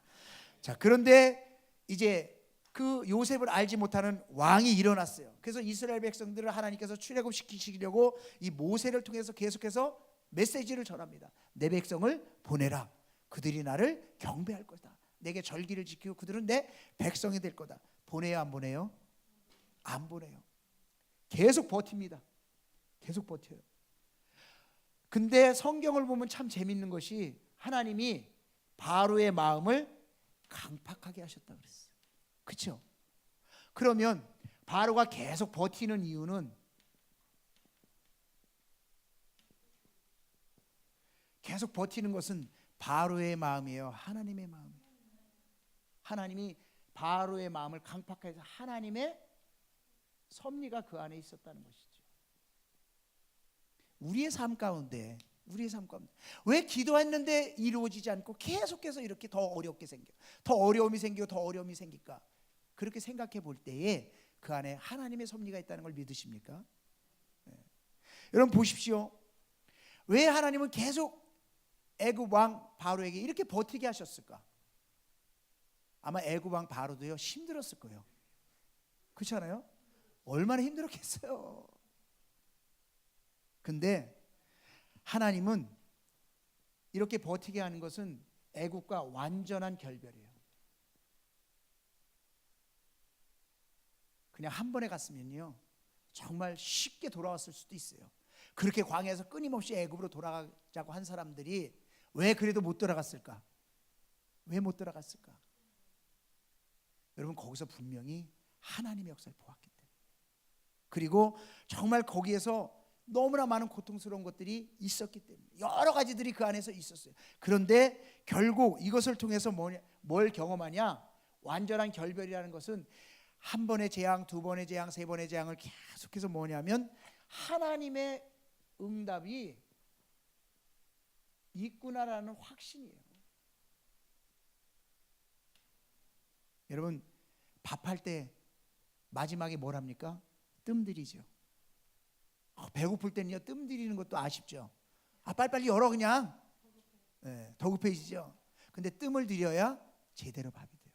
자, 그런데 이제 그 요셉을 알지 못하는 왕이 일어났어요. 그래서 이스라엘 백성들을 하나님께서 출애굽시키시려고 이 모세를 통해서 계속해서 메시지를 전합니다. 내 백성을 보내라. 그들이 나를 경배할 거다. 내게 절기를 지키고 그들은 내 백성이 될 거다. 보내요, 안 보내요? 안 보내요. 계속 버팁니다. 계속 버텨요. 근데 성경을 보면 참 재밌는 것이 하나님이 바로의 마음을 강팍하게 하셨다 그랬어요. 그렇죠? 그러면 바로가 계속 버티는 이유는 계속 버티는 것은 바로의 마음이에요, 하나님의 마음이에요. 하나님이 바로의 마음을 강팍하게 해서 하나님의 섭리가 그 안에 있었다는 것이죠. 우리의 삶 가운데 왜 기도했는데 이루어지지 않고 계속해서 이렇게 더 어렵게 생겨, 더 어려움이 생기고 더 어려움이 생길까? 그렇게 생각해 볼 때에 그 안에 하나님의 섭리가 있다는 걸 믿으십니까? 네. 여러분 보십시오. 왜 하나님은 계속 애굽 왕 바로에게 이렇게 버티게 하셨을까? 아마 애굽 왕 바로도요 힘들었을 거예요. 그렇지 않아요? 얼마나 힘들었겠어요. 근데 하나님은 이렇게 버티게 하는 것은 애굽과 완전한 결별이에요. 그냥 한 번에 갔으면요 정말 쉽게 돌아왔을 수도 있어요. 그렇게 광야에서 끊임없이 애굽으로 돌아가자고 한 사람들이 왜 그래도 못 돌아갔을까? 왜 못 돌아갔을까? 여러분, 거기서 분명히 하나님의 역사를 보았기 때문에, 그리고 정말 거기에서 너무나 많은 고통스러운 것들이 있었기 때문에, 여러 가지들이 그 안에서 있었어요. 그런데 결국 이것을 통해서 뭘 경험하냐? 완전한 결별이라는 것은 한 번의 재앙, 두 번의 재앙, 세 번의 재앙을 계속해서 뭐냐면 하나님의 응답이 있구나라는 확신이에요. 여러분, 밥할 때 마지막에 뭘 합니까? 뜸들이죠. 배고플 때는요 뜸들이는 것도 아쉽죠. 빨리빨리 열어 그냥. 네, 더 급해지죠. 근데 뜸을 들여야 제대로 밥이 돼요.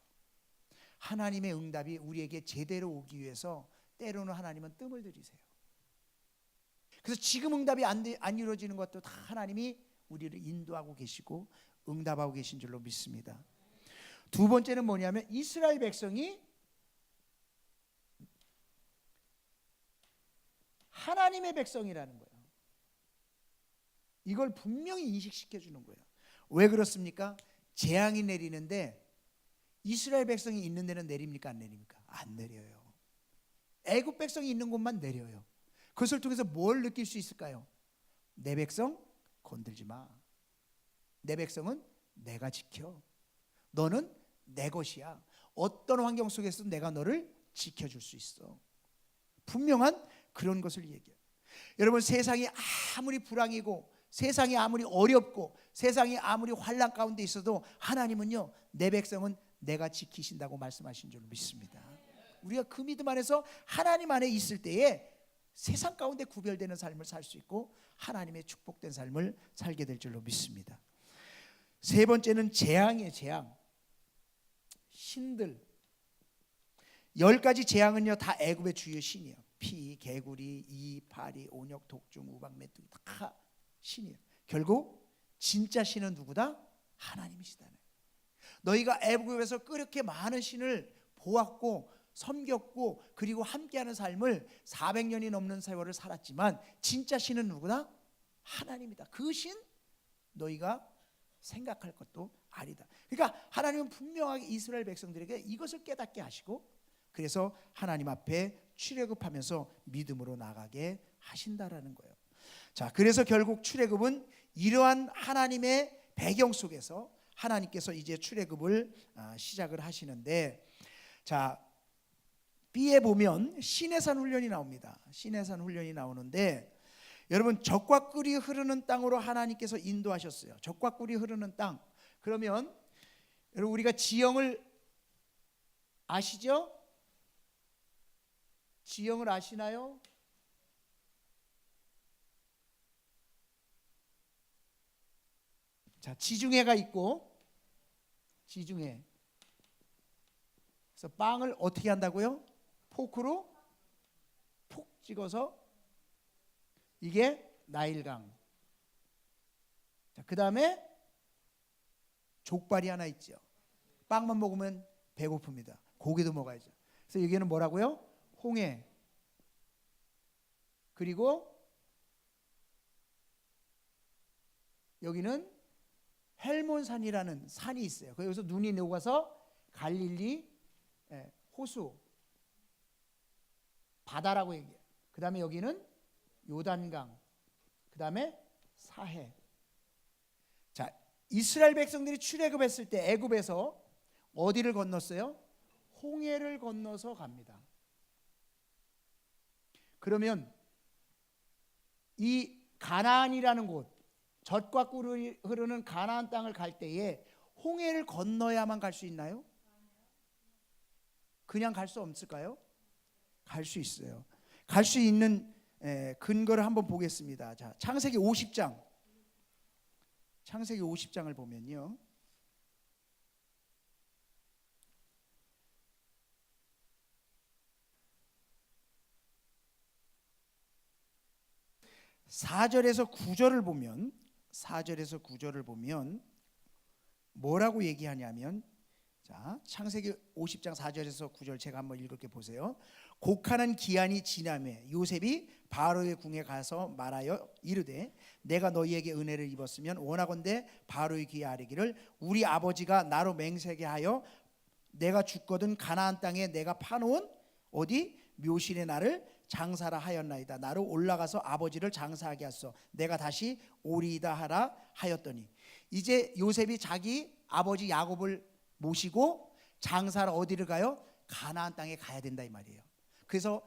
하나님의 응답이 우리에게 제대로 오기 위해서 때로는 하나님은 뜸을 들이세요. 그래서 지금 응답이 안 이루어지는 것도 다 하나님이 우리를 인도하고 계시고 응답하고 계신 줄로 믿습니다. 두 번째는 뭐냐면 이스라엘 백성이 하나님의 백성이라는 거예요. 이걸 분명히 인식시켜 주는 거예요. 왜 그렇습니까? 재앙이 내리는데 이스라엘 백성이 있는 데는 내립니까? 안 내립니까? 안 내려요. 애굽 백성이 있는 곳만 내려요. 그것을 통해서 뭘 느낄 수 있을까요? 내 백성 건들지 마. 내 백성은 내가 지켜. 너는 내 것이야. 어떤 환경 속에서도 내가 너를 지켜줄 수 있어. 분명한 그런 것을 얘기해요. 여러분, 세상이 아무리 불황이고 세상이 아무리 어렵고 세상이 아무리 환난 가운데 있어도 하나님은요 내 백성은 내가 지키신다고 말씀하신 줄 믿습니다. 우리가 그 믿음 안에서 하나님 안에 있을 때에 세상 가운데 구별되는 삶을 살 수 있고 하나님의 축복된 삶을 살게 될 줄로 믿습니다. 세 번째는 재앙이에요. 재앙. 신들. 10가지 재앙은요 다 애굽의 주요 신이에요. 피, 개구리, 이, 파리, 온역, 독중, 우박, 메뚜기 다 신이에요. 결국 진짜 신은 누구다? 하나님이시다. 너희가 애굽에서 그렇게 많은 신을 보았고 섬겼고 그리고 함께하는 삶을 400년이 넘는 세월을 살았지만 진짜 신은 누구다? 하나님이다. 그 신 너희가 생각할 것도 아니다. 그러니까 하나님은 분명하게 이스라엘 백성들에게 이것을 깨닫게 하시고 그래서 하나님 앞에 출애굽하면서 믿음으로 나가게 하신다라는 거예요. 자, 그래서 결국 출애굽은 이러한 하나님의 배경 속에서 하나님께서 이제 출애굽을 시작을 하시는데, 자, B에 보면 시내산 훈련이 나옵니다. 시내산 훈련이 나오는데 여러분 젖과 꿀이 흐르는 땅으로 하나님께서 인도하셨어요. 젖과 꿀이 흐르는 땅. 그러면 여러분 우리가 지형을 아시죠? 지형을 아시나요? 자, 지중해가 있고 지중해. 그래서 빵을 어떻게 한다고요? 포크로 푹 찍어서 이게 나일강. 자, 그다음에 족발이 하나 있죠. 빵만 먹으면 배고픕니다. 고기도 먹어야죠. 그래서 여기는 뭐라고요? 홍해. 그리고 여기는 헬몬산이라는 산이 있어요. 여기서 눈이 녹아서 갈릴리 호수 바다라고 얘기해요. 그 다음에 여기는 요단강, 그 다음에 사해. 자, 이스라엘 백성들이 출애굽했을 때 애굽에서 어디를 건넜어요? 홍해를 건너서 갑니다. 그러면 이 가나안이라는 곳, 젖과 꿀이 흐르는 가나안 땅을 갈 때에 홍해를 건너야만 갈 수 있나요? 그냥 갈 수 없을까요? 갈 수 있어요. 갈 수 있는 근거를 한번 보겠습니다. 자, 창세기 50장. 창세기 50장을 보면요. (4절에서 9절을) 보면 4절에서 9절을 보면 뭐라고 얘기하냐면, 자, 창세기 50장 4절에서 9절 제가 한번 읽을게 보세요. 곡하는 기한이 지나매 요셉이 바로의 궁에 가서 말하여 이르되 내가 너희에게 은혜를 입었으면 원하건대 바로의 귀에 아뢰기를 우리 아버지가 나로 맹세하게 하여 내가 죽거든 가나안 땅에 내가 파놓은 어디 묘실에 나를 장사라 하였나이다. 나로 올라가서 아버지를 장사하게 하소. 내가 다시 오리이다 하라 하였더니, 이제 요셉이 자기 아버지 야곱을 모시고 장사를 어디를 가요? 가나안 땅에 가야 된다 이 말이에요. 그래서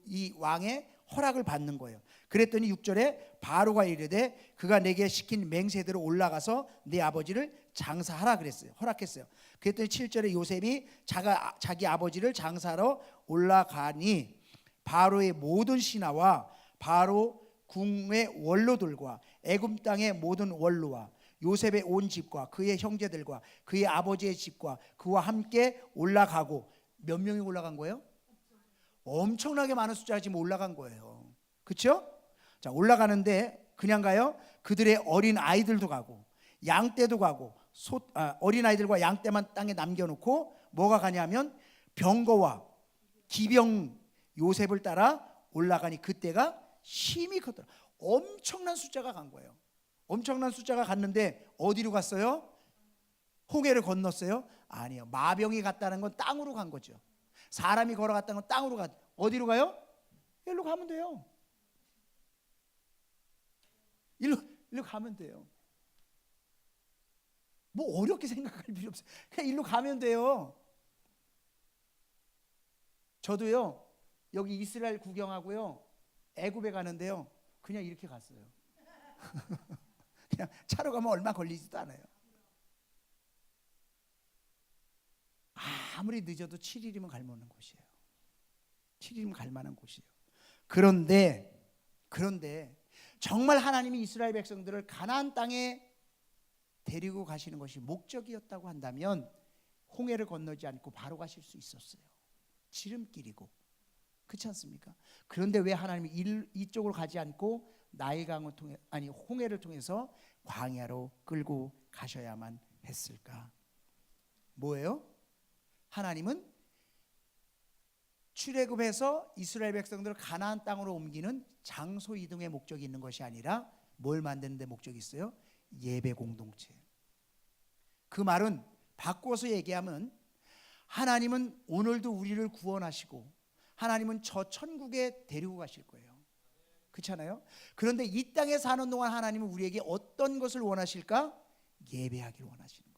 이 왕의 허락을 받는 거예요. 그랬더니 6절에 바로가 이르되 그가 내게 시킨 맹세대로 올라가서 내 아버지를 장사하라 그랬어요. 허락했어요. 그랬더니 7절에 요셉이 자기 아버지를 장사하러 올라가니 바로의 모든 신하와 바로 궁의 원로들과 애굽 땅의 모든 원로와 요셉의 온 집과 그의 형제들과 그의 아버지의 집과 그와 함께 올라가고, 몇 명이 올라간 거예요? 엄청나게 많은 숫자가 지금 올라간 거예요. 그렇죠? 자, 올라가는데 그냥 가요? 그들의 어린 아이들도 가고 양떼도 가고 어린 아이들과 양떼만 땅에 남겨놓고 뭐가 가냐면 병거와 기병 요셉을 따라 올라가니 그때가 심히 컸더라. 엄청난 숫자가 간 거예요. 엄청난 숫자가 갔는데 어디로 갔어요? 홍해를 건넜어요? 아니요. 마병이 갔다는 건 땅으로 간 거죠. 사람이 걸어갔다는 건 땅으로 가. 어디로 가요? 일로 가면 돼요. 일로 가면 돼요. 뭐 어렵게 생각할 필요 없어요. 그냥 일로 가면 돼요. 저도요, 여기 이스라엘 구경하고요, 애굽에 가는데요, 그냥 이렇게 갔어요. 그냥 차로 가면 얼마 걸리지도 않아요. 아무리 늦어도 7일이면 갈 만한 곳이에요. 7일이면 갈 만한 곳이에요. 그런데 정말 하나님이 이스라엘 백성들을 가나안 땅에 데리고 가시는 것이 목적이었다고 한다면 홍해를 건너지 않고 바로 가실 수 있었어요. 지름길이고, 그렇지 않습니까? 그런데 왜 하나님이 이쪽으로 가지 않고 나일강을 통해, 아니 홍해를 통해서 광야로 끌고 가셔야만 했을까? 뭐예요? 하나님은 출애굽해서 이스라엘 백성들을 가나안 땅으로 옮기는 장소 이동의 목적이 있는 것이 아니라 뭘 만드는 데 목적이 있어요? 예배 공동체. 그 말은 바꿔서 얘기하면 하나님은 오늘도 우리를 구원하시고 하나님은 저 천국에 데리고 가실 거예요. 그렇잖아요? 그런데 이 땅에 사는 동안 하나님은 우리에게 어떤 것을 원하실까? 예배하기를 원하시는 거예요.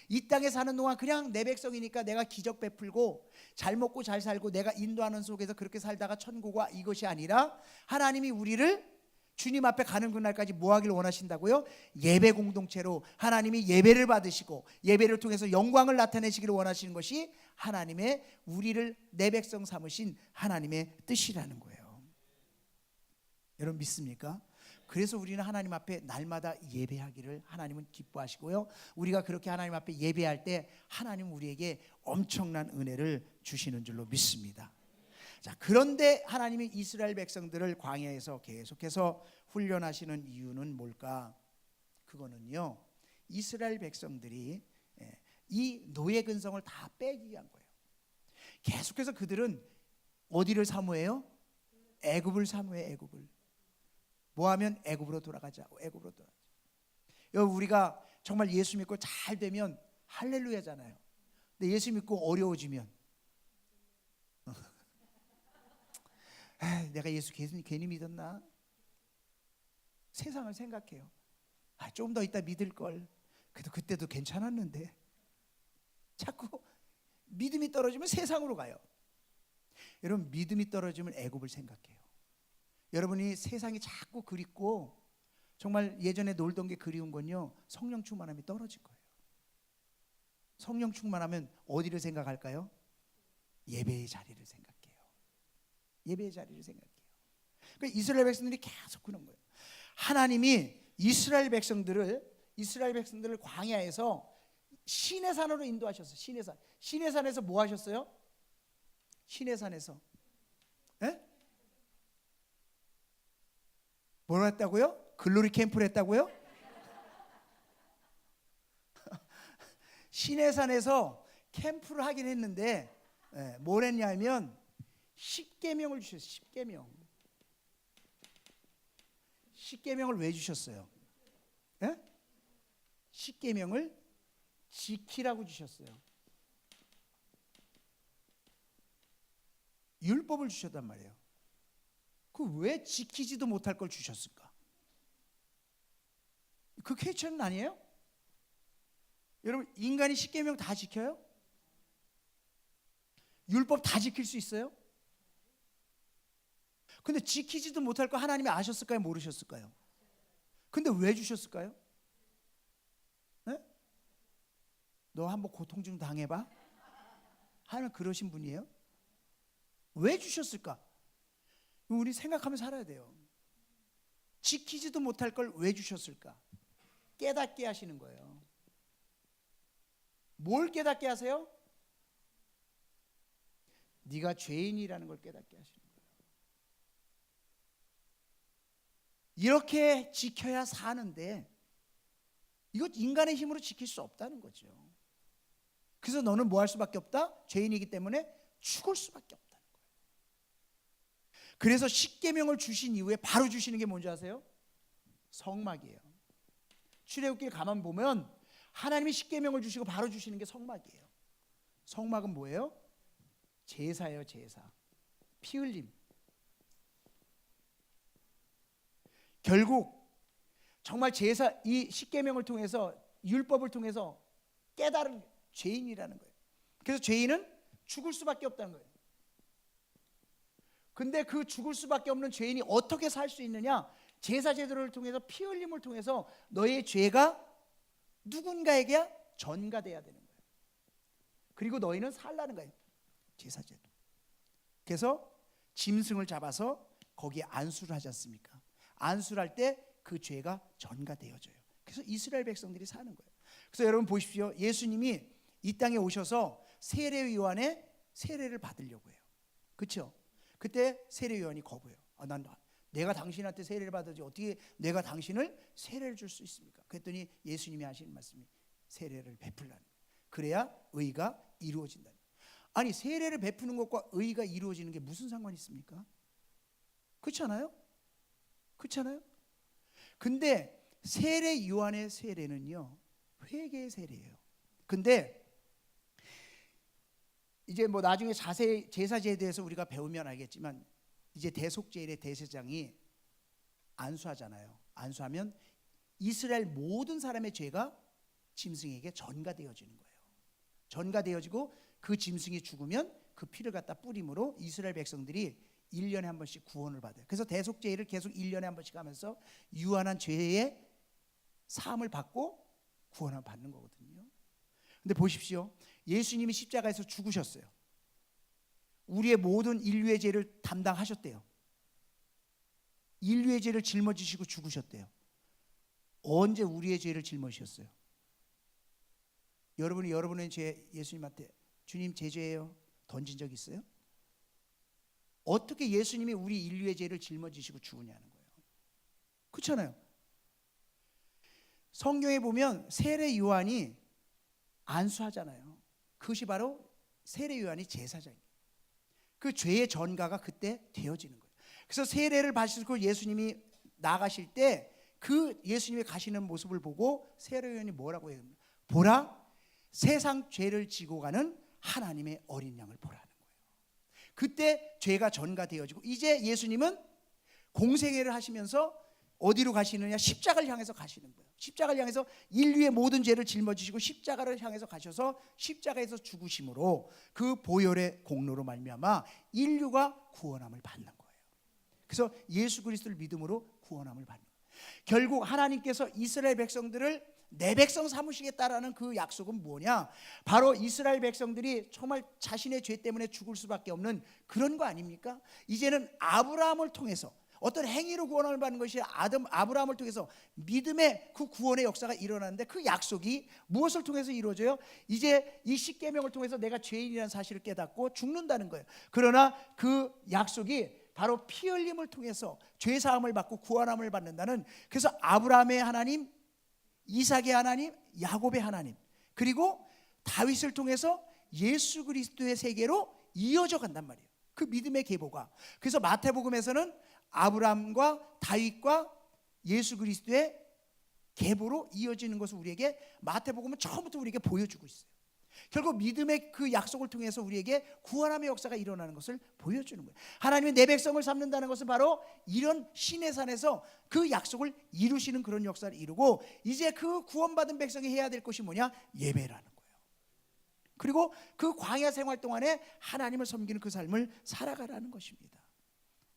이 땅에 사는 동안 그냥 내 백성이니까 내가 기적 베풀고 잘 먹고 잘 살고 내가 인도하는 속에서 그렇게 살다가 천국과 이것이 아니라 하나님이 우리를 주님 앞에 가는 그날까지 뭐 하기를 원하신다고요? 예배 공동체로 하나님이 예배를 받으시고 예배를 통해서 영광을 나타내시기를 원하시는 것이 하나님의 우리를 내 백성 삼으신 하나님의 뜻이라는 거예요. 여러분 믿습니까? 그래서 우리는 하나님 앞에 날마다 예배하기를 하나님은 기뻐하시고요, 우리가 그렇게 하나님 앞에 예배할 때 하나님은 우리에게 엄청난 은혜를 주시는 줄로 믿습니다. 자, 그런데 하나님이 이스라엘 백성들을 광야에서 계속해서 훈련하시는 이유는 뭘까? 그거는요, 이스라엘 백성들이 이 노예 근성을 다 빼기 위한 거예요. 계속해서 그들은 어디를 사모해요? 애굽을 사모해. 애굽을 뭐 하면 애굽으로 돌아가자고. 애굽으로 돌아가자. 여러분, 우리가 정말 예수 믿고 잘 되면 할렐루야잖아요. 근데 예수 믿고 어려워지면 내가 예수 괜히 믿었나? 세상을 생각해요. 좀 더 있다 믿을 걸. 그래도 그때도 괜찮았는데. 자꾸 믿음이 떨어지면 세상으로 가요. 여러분, 믿음이 떨어지면 애굽을 생각해요. 여러분이 세상이 자꾸 그립고 정말 예전에 놀던 게 그리운 건요, 성령 충만함이 떨어질 거예요. 성령 충만하면 어디를 생각할까요? 예배의 자리를 생각해요. 예배의 자리를 생각해요. 그러니까 이스라엘 백성들이 계속 그런 거예요. 하나님이 이스라엘 백성들을 광야에서 시내산으로 인도하셨어요. 시내산에서 뭐 하셨어요? 시내산에서 뭘 했다고요? 글로리 캠프를 했다고요? 시내산에서 캠프를 하긴 했는데 뭘 했냐면 십계명을 주셨어요. 십계명을 왜 주셨어요? 십계명을 지키라고 주셨어요. 율법을 주셨단 말이에요. 그 왜 지키지도 못할 걸 주셨을까? 그 퀘스천 아니에요? 여러분, 인간이 십계명 다 지켜요? 율법 다 지킬 수 있어요? 근데 지키지도 못할 거 하나님이 아셨을까요? 모르셨을까요? 근데 왜 주셨을까요? 너 한번 고통 좀 당해봐? 하나님 그러신 분이에요? 왜 주셨을까? 우리 생각하며 살아야 돼요. 지키지도 못할 걸 왜 주셨을까? 깨닫게 하시는 거예요. 뭘 깨닫게 하세요? 네가 죄인이라는 걸 깨닫게 하시는 거예요. 이렇게 지켜야 사는데 이거 인간의 힘으로 지킬 수 없다는 거죠. 그래서 너는 뭐 할 수밖에 없다? 죄인이기 때문에 죽을 수밖에 없다는 거예요. 그래서 십계명을 주신 이후에 바로 주시는 게 뭔지 아세요? 성막이에요. 출애굽기를 가만 보면 하나님이 십계명을 주시고 바로 주시는 게 성막이에요. 성막은 뭐예요? 제사예요. 제사. 피 흘림. 결국 정말 제사, 이 십계명을 통해서, 율법을 통해서 깨달은 죄인이라는 거예요. 그래서 죄인은 죽을 수밖에 없다는 거예요. 근데 그 죽을 수밖에 없는 죄인이 어떻게 살 수 있느냐? 제사 제도를 통해서, 피 흘림을 통해서 너의 죄가 누군가에게 전가돼야 되는 거예요. 그리고 너희는 살라는 거예요. 제사 제도. 그래서 짐승을 잡아서 거기에 안수를 하지 않습니까? 안수를 할 때 그 죄가 전가되어져요. 그래서 이스라엘 백성들이 사는 거예요. 그래서 여러분 보십시오. 예수님이 이 땅에 오셔서 세례 요한의 세례를 받으려고 해요. 그렇죠? 그때 세례 요한이 거부해요. 내가 당신한테 세례를 받아지 어떻게 내가 당신을 세례를 줄 수 있습니까? 그랬더니 예수님이 하시는 말씀이 세례를 베풀라는 거예요. 그래야 의가 이루어진다. 아니 세례를 베푸는 것과 의가 이루어지는 게 무슨 상관이 있습니까? 그렇지 않아요? 그렇지 않아요? 근데 세례 요한의 세례는요 회개의 세례예요. 근데 이제 뭐 나중에 자세히 제사제에 대해서 우리가 배우면 알겠지만 이제 대속제일의 대제사장이 안수하잖아요. 안수하면 이스라엘 모든 사람의 죄가 짐승에게 전가되어지는 거예요. 전가되어지고 그 짐승이 죽으면 그 피를 갖다 뿌림으로 이스라엘 백성들이 1년에 한 번씩 구원을 받아요. 그래서 대속제일을 계속 1년에 한 번씩 하면서 유한한 죄의 사함을 받고 구원을 받는 거거든요. 근데 보십시오. 예수님이 십자가에서 죽으셨어요. 우리의 모든 인류의 죄를 담당하셨대요. 인류의 죄를 짊어지시고 죽으셨대요. 언제 우리의 죄를 짊어지셨어요? 여러분이 여러분의 죄 예수님한테 주님 제 죄예요 던진 적 있어요? 어떻게 예수님이 우리 인류의 죄를 짊어지시고 죽으냐는 거예요. 그렇잖아요. 성경에 보면 세례 요한이 안수하잖아요. 그것이 바로 세례 요한이 제사장이에요. 그 죄의 전가가 그때 되어지는 거예요. 그래서 세례를 받으시고 예수님이 나가실 때 그 예수님이 가시는 모습을 보고 세례 요한이 뭐라고 해요? 보라 세상 죄를 지고 가는 하나님의 어린 양을 보라는 거예요. 그때 죄가 전가되어지고 이제 예수님은 공생애를 하시면서 어디로 가시느냐? 십자가를 향해서 가시는 거예요. 십자가를 향해서 인류의 모든 죄를 짊어지시고 십자가를 향해서 가셔서 십자가에서 죽으심으로 그 보혈의 공로로 말미암아 인류가 구원함을 받는 거예요. 그래서 예수 그리스도를 믿음으로 구원함을 받는 거예요. 결국 하나님께서 이스라엘 백성들을 내 백성 삼으시겠다라는 그 약속은 뭐냐? 바로 이스라엘 백성들이 정말 자신의 죄 때문에 죽을 수밖에 없는 그런 거 아닙니까? 이제는 아브라함을 통해서 어떤 행위로 구원을 받는 것이 아브라함을 통해서 믿음의 그 구원의 역사가 일어나는데 그 약속이 무엇을 통해서 이루어져요? 이제 이 십계명을 통해서 내가 죄인이라는 사실을 깨닫고 죽는다는 거예요. 그러나 그 약속이 바로 피 흘림을 통해서 죄 사함을 받고 구원함을 받는다는, 그래서 아브라함의 하나님, 이삭의 하나님, 야곱의 하나님, 그리고 다윗을 통해서 예수 그리스도의 세계로 이어져 간단 말이에요. 그 믿음의 계보가. 그래서 마태복음에서는 아브라함과 다윗과 예수 그리스도의 계보로 이어지는 것을 우리에게 마태복음은 처음부터 우리에게 보여주고 있어요. 결국 믿음의 그 약속을 통해서 우리에게 구원함의 역사가 일어나는 것을 보여주는 거예요. 하나님이 내 백성을 삼는다는 것은 바로 이런 신의 산에서 그 약속을 이루시는 그런 역사를 이루고, 이제 그 구원받은 백성이 해야 될 것이 뭐냐? 예배라는 거예요. 그리고 그 광야 생활 동안에 하나님을 섬기는 그 삶을 살아가라는 것입니다.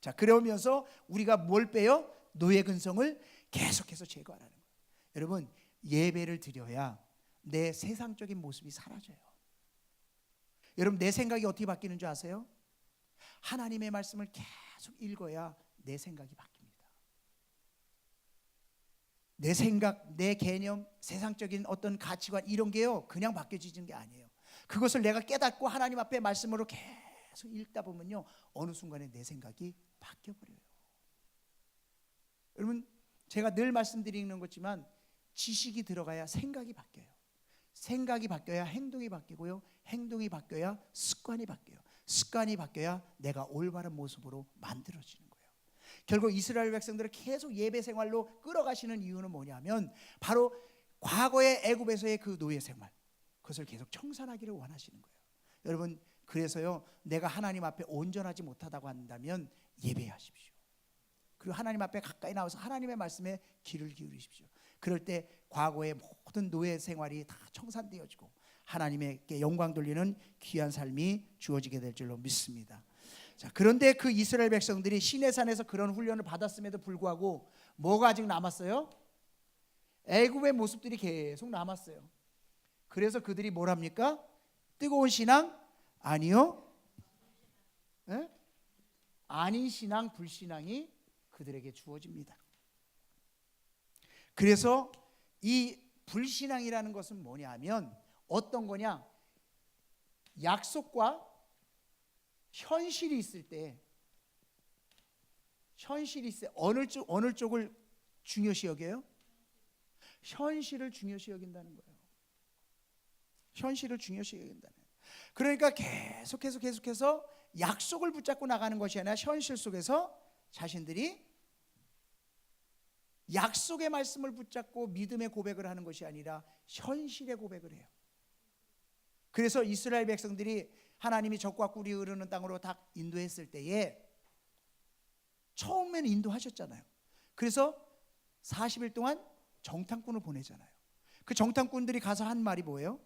자, 그러면서 우리가 뭘 빼요? 노예 근성을 계속해서 제거하라는 거예요. 여러분, 예배를 드려야 내 세상적인 모습이 사라져요. 여러분, 내 생각이 어떻게 바뀌는 줄 아세요? 하나님의 말씀을 계속 읽어야 내 생각이 바뀝니다. 내 생각, 내 개념, 세상적인 어떤 가치관 이런 게요 그냥 바뀌어지는 게 아니에요. 그것을 내가 깨닫고 하나님 앞에 말씀으로 계속 읽다 보면요 어느 순간에 내 생각이 바뀌어버려요. 여러분, 제가 늘 말씀드리는 거지만 지식이 들어가야 생각이 바뀌어요. 생각이 바뀌어야 행동이 바뀌고요, 행동이 바뀌어야 습관이 바뀌어요. 습관이 바뀌어야 내가 올바른 모습으로 만들어지는 거예요. 결국 이스라엘 백성들을 계속 예배 생활로 끌어가시는 이유는 뭐냐면 바로 과거의 애굽에서의 그 노예 생활, 그것을 계속 청산하기를 원하시는 거예요. 여러분, 그래서요 내가 하나님 앞에 온전하지 못하다고 한다면 예배하십시오. 그리고 하나님 앞에 가까이 나와서 하나님의 말씀에 귀를 기울이십시오. 그럴 때 과거의 모든 노예 생활이 다 청산되어지고 하나님께 영광 돌리는 귀한 삶이 주어지게 될 줄로 믿습니다. 자, 그런데 그 이스라엘 백성들이 시내산에서 그런 훈련을 받았음에도 불구하고 뭐가 아직 남았어요? 애굽의 모습들이 계속 남았어요. 그래서 그들이 뭘 합니까? 뜨거운 신앙? 아니요. 네? 아닌 신앙, 불신앙이 그들에게 주어집니다. 그래서 이 불신앙이라는 것은 뭐냐면 어떤 거냐? 약속과 현실이 있을 때 어느 쪽을 중요시 여겨요? 현실을 중요시 여긴다는 거예요. 현실을 중요시 여긴다는 거예요. 그러니까 계속해서 약속을 붙잡고 나가는 것이 아니라 현실 속에서 자신들이 약속의 말씀을 붙잡고 믿음의 고백을 하는 것이 아니라 현실의 고백을 해요. 그래서 이스라엘 백성들이 하나님이 적과 꿀이 흐르는 땅으로 다 인도했을 때에 처음에는 인도하셨잖아요. 그래서 40일 동안 정탐꾼을 보내잖아요. 그 정탐꾼들이 가서 한 말이 뭐예요?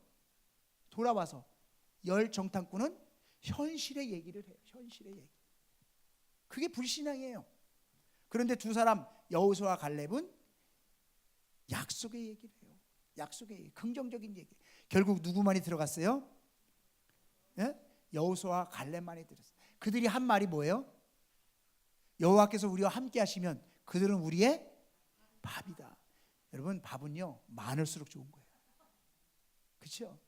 돌아와서 10 정탐꾼은 현실의 얘기를 해요. 현실의 얘기. 그게 불신앙이에요. 그런데 두 사람 여호수아와 갈렙은 약속의 얘기를 해요. 약속의 얘기, 긍정적인 얘기. 결국 누구만이 들어갔어요? 예? 여호수아와 갈렙만이 들었어요. 그들이 한 말이 뭐예요? 여호와께서 우리와 함께 하시면 그들은 우리의 밥이다. 여러분, 밥은요 많을수록 좋은 거예요. 그렇죠?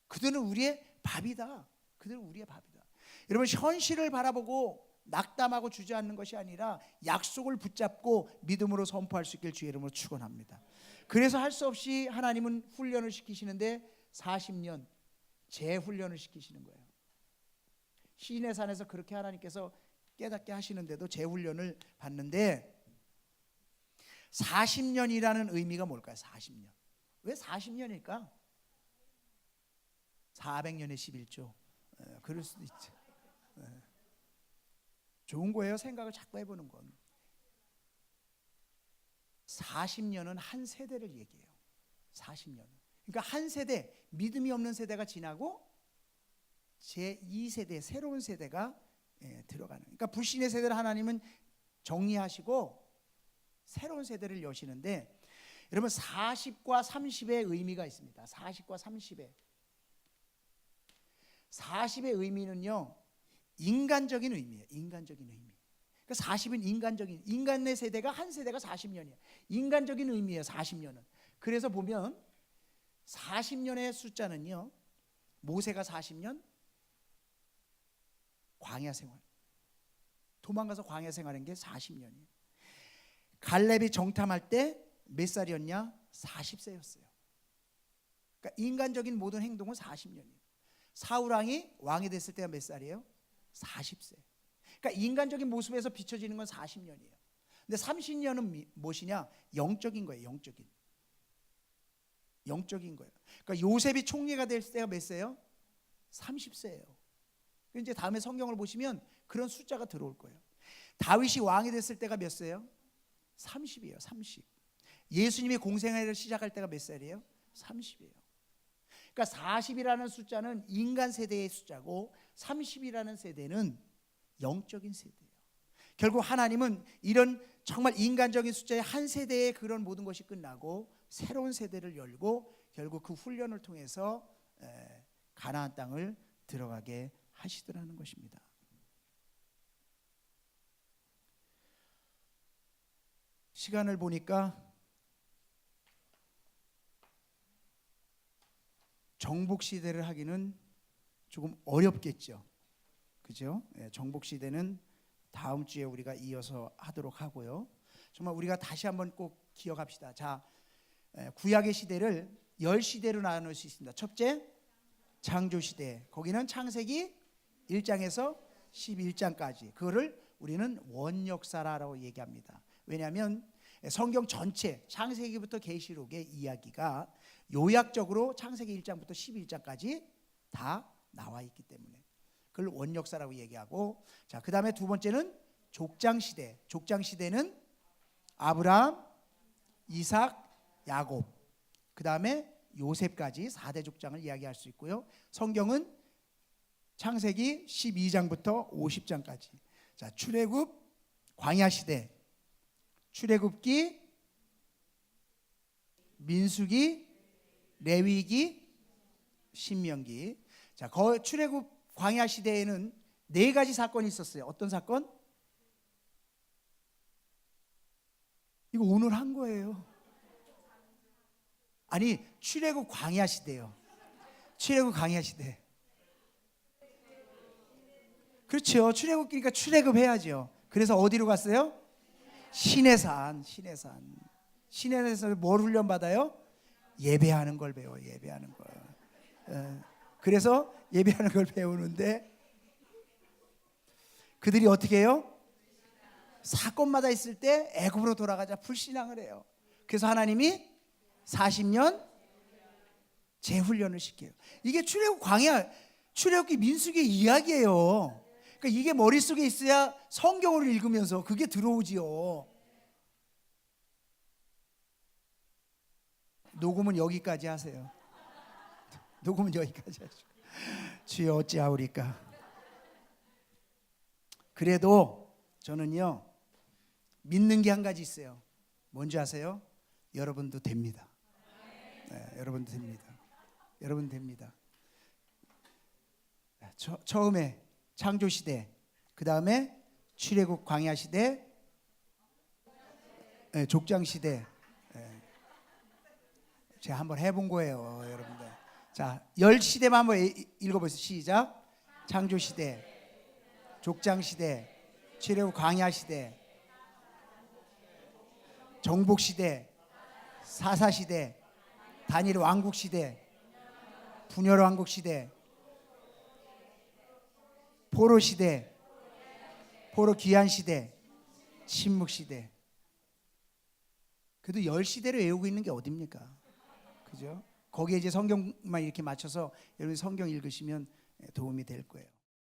그들은 우리의 밥이다. 그들은 우리의 밥이다. 여러분, 현실을 바라보고 낙담하고 주저앉는 것이 아니라 약속을 붙잡고 믿음으로 선포할 수 있길 주의 이름으로 축원합니다. 그래서 할 수 없이 하나님은 훈련을 시키시는데 40년 재훈련을 시키시는 거예요. 시인의 산에서 그렇게 하나님께서 깨닫게 하시는데도 재훈련을 받는데 40년이라는 의미가 뭘까요? 40년. 왜 40년일까? 400년에 11조. 그럴 수도 있죠. 좋은 거예요. 생각을 자꾸 해보는 건. 40년은 한 세대를 얘기해요. 40년은. 그러니까 한 세대, 믿음이 없는 세대가 지나고 제2세대, 새로운 세대가 들어가는. 그러니까 불신의 세대를 하나님은 정리하시고 새로운 세대를 여시는데, 여러분 40과 30의 의미가 있습니다. 40과 30의 40의 의미는요 인간적인 의미예요. 인간적인 의미. 그러니까 40은 인간적인, 인간의 세대가 한 세대가 40년이에요. 인간적인 의미예요. 40년은. 그래서 보면 40년의 숫자는요, 모세가 40년 광야 생활, 도망가서 광야 생활한 게 40년이에요. 갈렙이 정탐할 때 몇 살이었냐? 40세였어요. 그러니까 인간적인 모든 행동은 40년이에요. 사울왕이 왕이 됐을 때가 몇 살이에요? 40세. 그러니까 인간적인 모습에서 비춰지는 건 40년이에요. 근데 30년은 무엇이냐? 영적인 거예요. 영적인 거예요. 그러니까 요셉이 총리가 될 때가 몇 세예요? 30세예요. 이제 다음에 성경을 보시면 그런 숫자가 들어올 거예요. 다윗이 왕이 됐을 때가 몇 세예요? 30이에요. 30. 예수님이 공생애를 시작할 때가 몇 살이에요? 30이에요. 그러니까 40이라는 숫자는 인간 세대의 숫자고 30이라는 세대는 영적인 세대예요. 결국 하나님은 이런 정말 인간적인 숫자의 한 세대의 그런 모든 것이 끝나고 새로운 세대를 열고 결국 그 훈련을 통해서 가나안 땅을 들어가게 하시더라는 것입니다. 시간을 보니까 정복 시대를 하기는 조금 어렵겠죠. 그죠? 정복 시대는 다음 주에 우리가 이어서 하도록 하고요. 정말 우리가 다시 한번 꼭 기억합시다. 자, 구약의 시대를 10시대로 나눌 수 있습니다. 첫째, 창조 시대. 거기는 창세기 1장에서 11장까지. 그거를 우리는 원역사라고 얘기합니다. 왜냐하면 성경 전체 창세기부터 계시록의 이야기가 요약적으로 창세기 1장부터 11장까지 다 나와 있기 때문에 그걸 원역사라고 얘기하고, 자, 그다음에 두 번째는 족장 시대. 족장 시대는 아브라함, 이삭, 야곱, 그다음에 요셉까지 4대 족장을 이야기할 수 있고요. 성경은 창세기 12장부터 50장까지. 자, 출애굽 광야 시대, 출애굽기, 민수기, 레위기, 신명기. 자, 출애굽 광야 시대에는 4가지 사건이 있었어요. 어떤 사건? 이거 오늘 한 거예요. 아니, 출애굽 광야 시대요. 출애굽 광야 시대. 그렇죠. 출애굽기니까 출애굽해야죠. 그래서 어디로 갔어요? 시내산. 시내산에서 뭘 훈련 받아요? 예배하는 걸 배워. 예배하는 걸. 그래서 예배하는 걸 배우는데 그들이 어떻게 해요? 사건마다 있을 때 애굽으로 돌아가자 불신앙을 해요. 그래서 하나님이 40년 재훈련을 시켜요. 이게 출애굽 광야, 출애굽기 민수기의 이야기예요. 그러니까 이게 머릿속에 있어야 성경을 읽으면서 그게 들어오지요. 녹음은 여기까지 하세요. 녹음은 여기까지 하시고. 주여 어찌하오리까. 그래도 저는요 믿는 게 한 가지 있어요. 뭔지 아세요? 여러분도 됩니다. 네, 여러분도 됩니다. 여러분 됩니다. 처음에 창조 시대, 그 다음에 출애굽 광야 시대, 네, 족장 시대. 네. 제가 한번 해본 거예요, 여러분들. 자, 10시대만 한번 읽어보세요. 시작. 창조 시대, 족장 시대, 출애굽 광야 시대, 정복 시대, 사사 시대, 다니엘 왕국 시대, 분열 왕국 시대, 포로 시대, 포로 귀환 시대, 침묵 시대. 그래도 10시대를 외우고 있는 게 어딥니까? 그죠? 거기에 이제 성경만 이렇게 맞춰서 여러분 성경 읽으시면 도움이 될 거예요.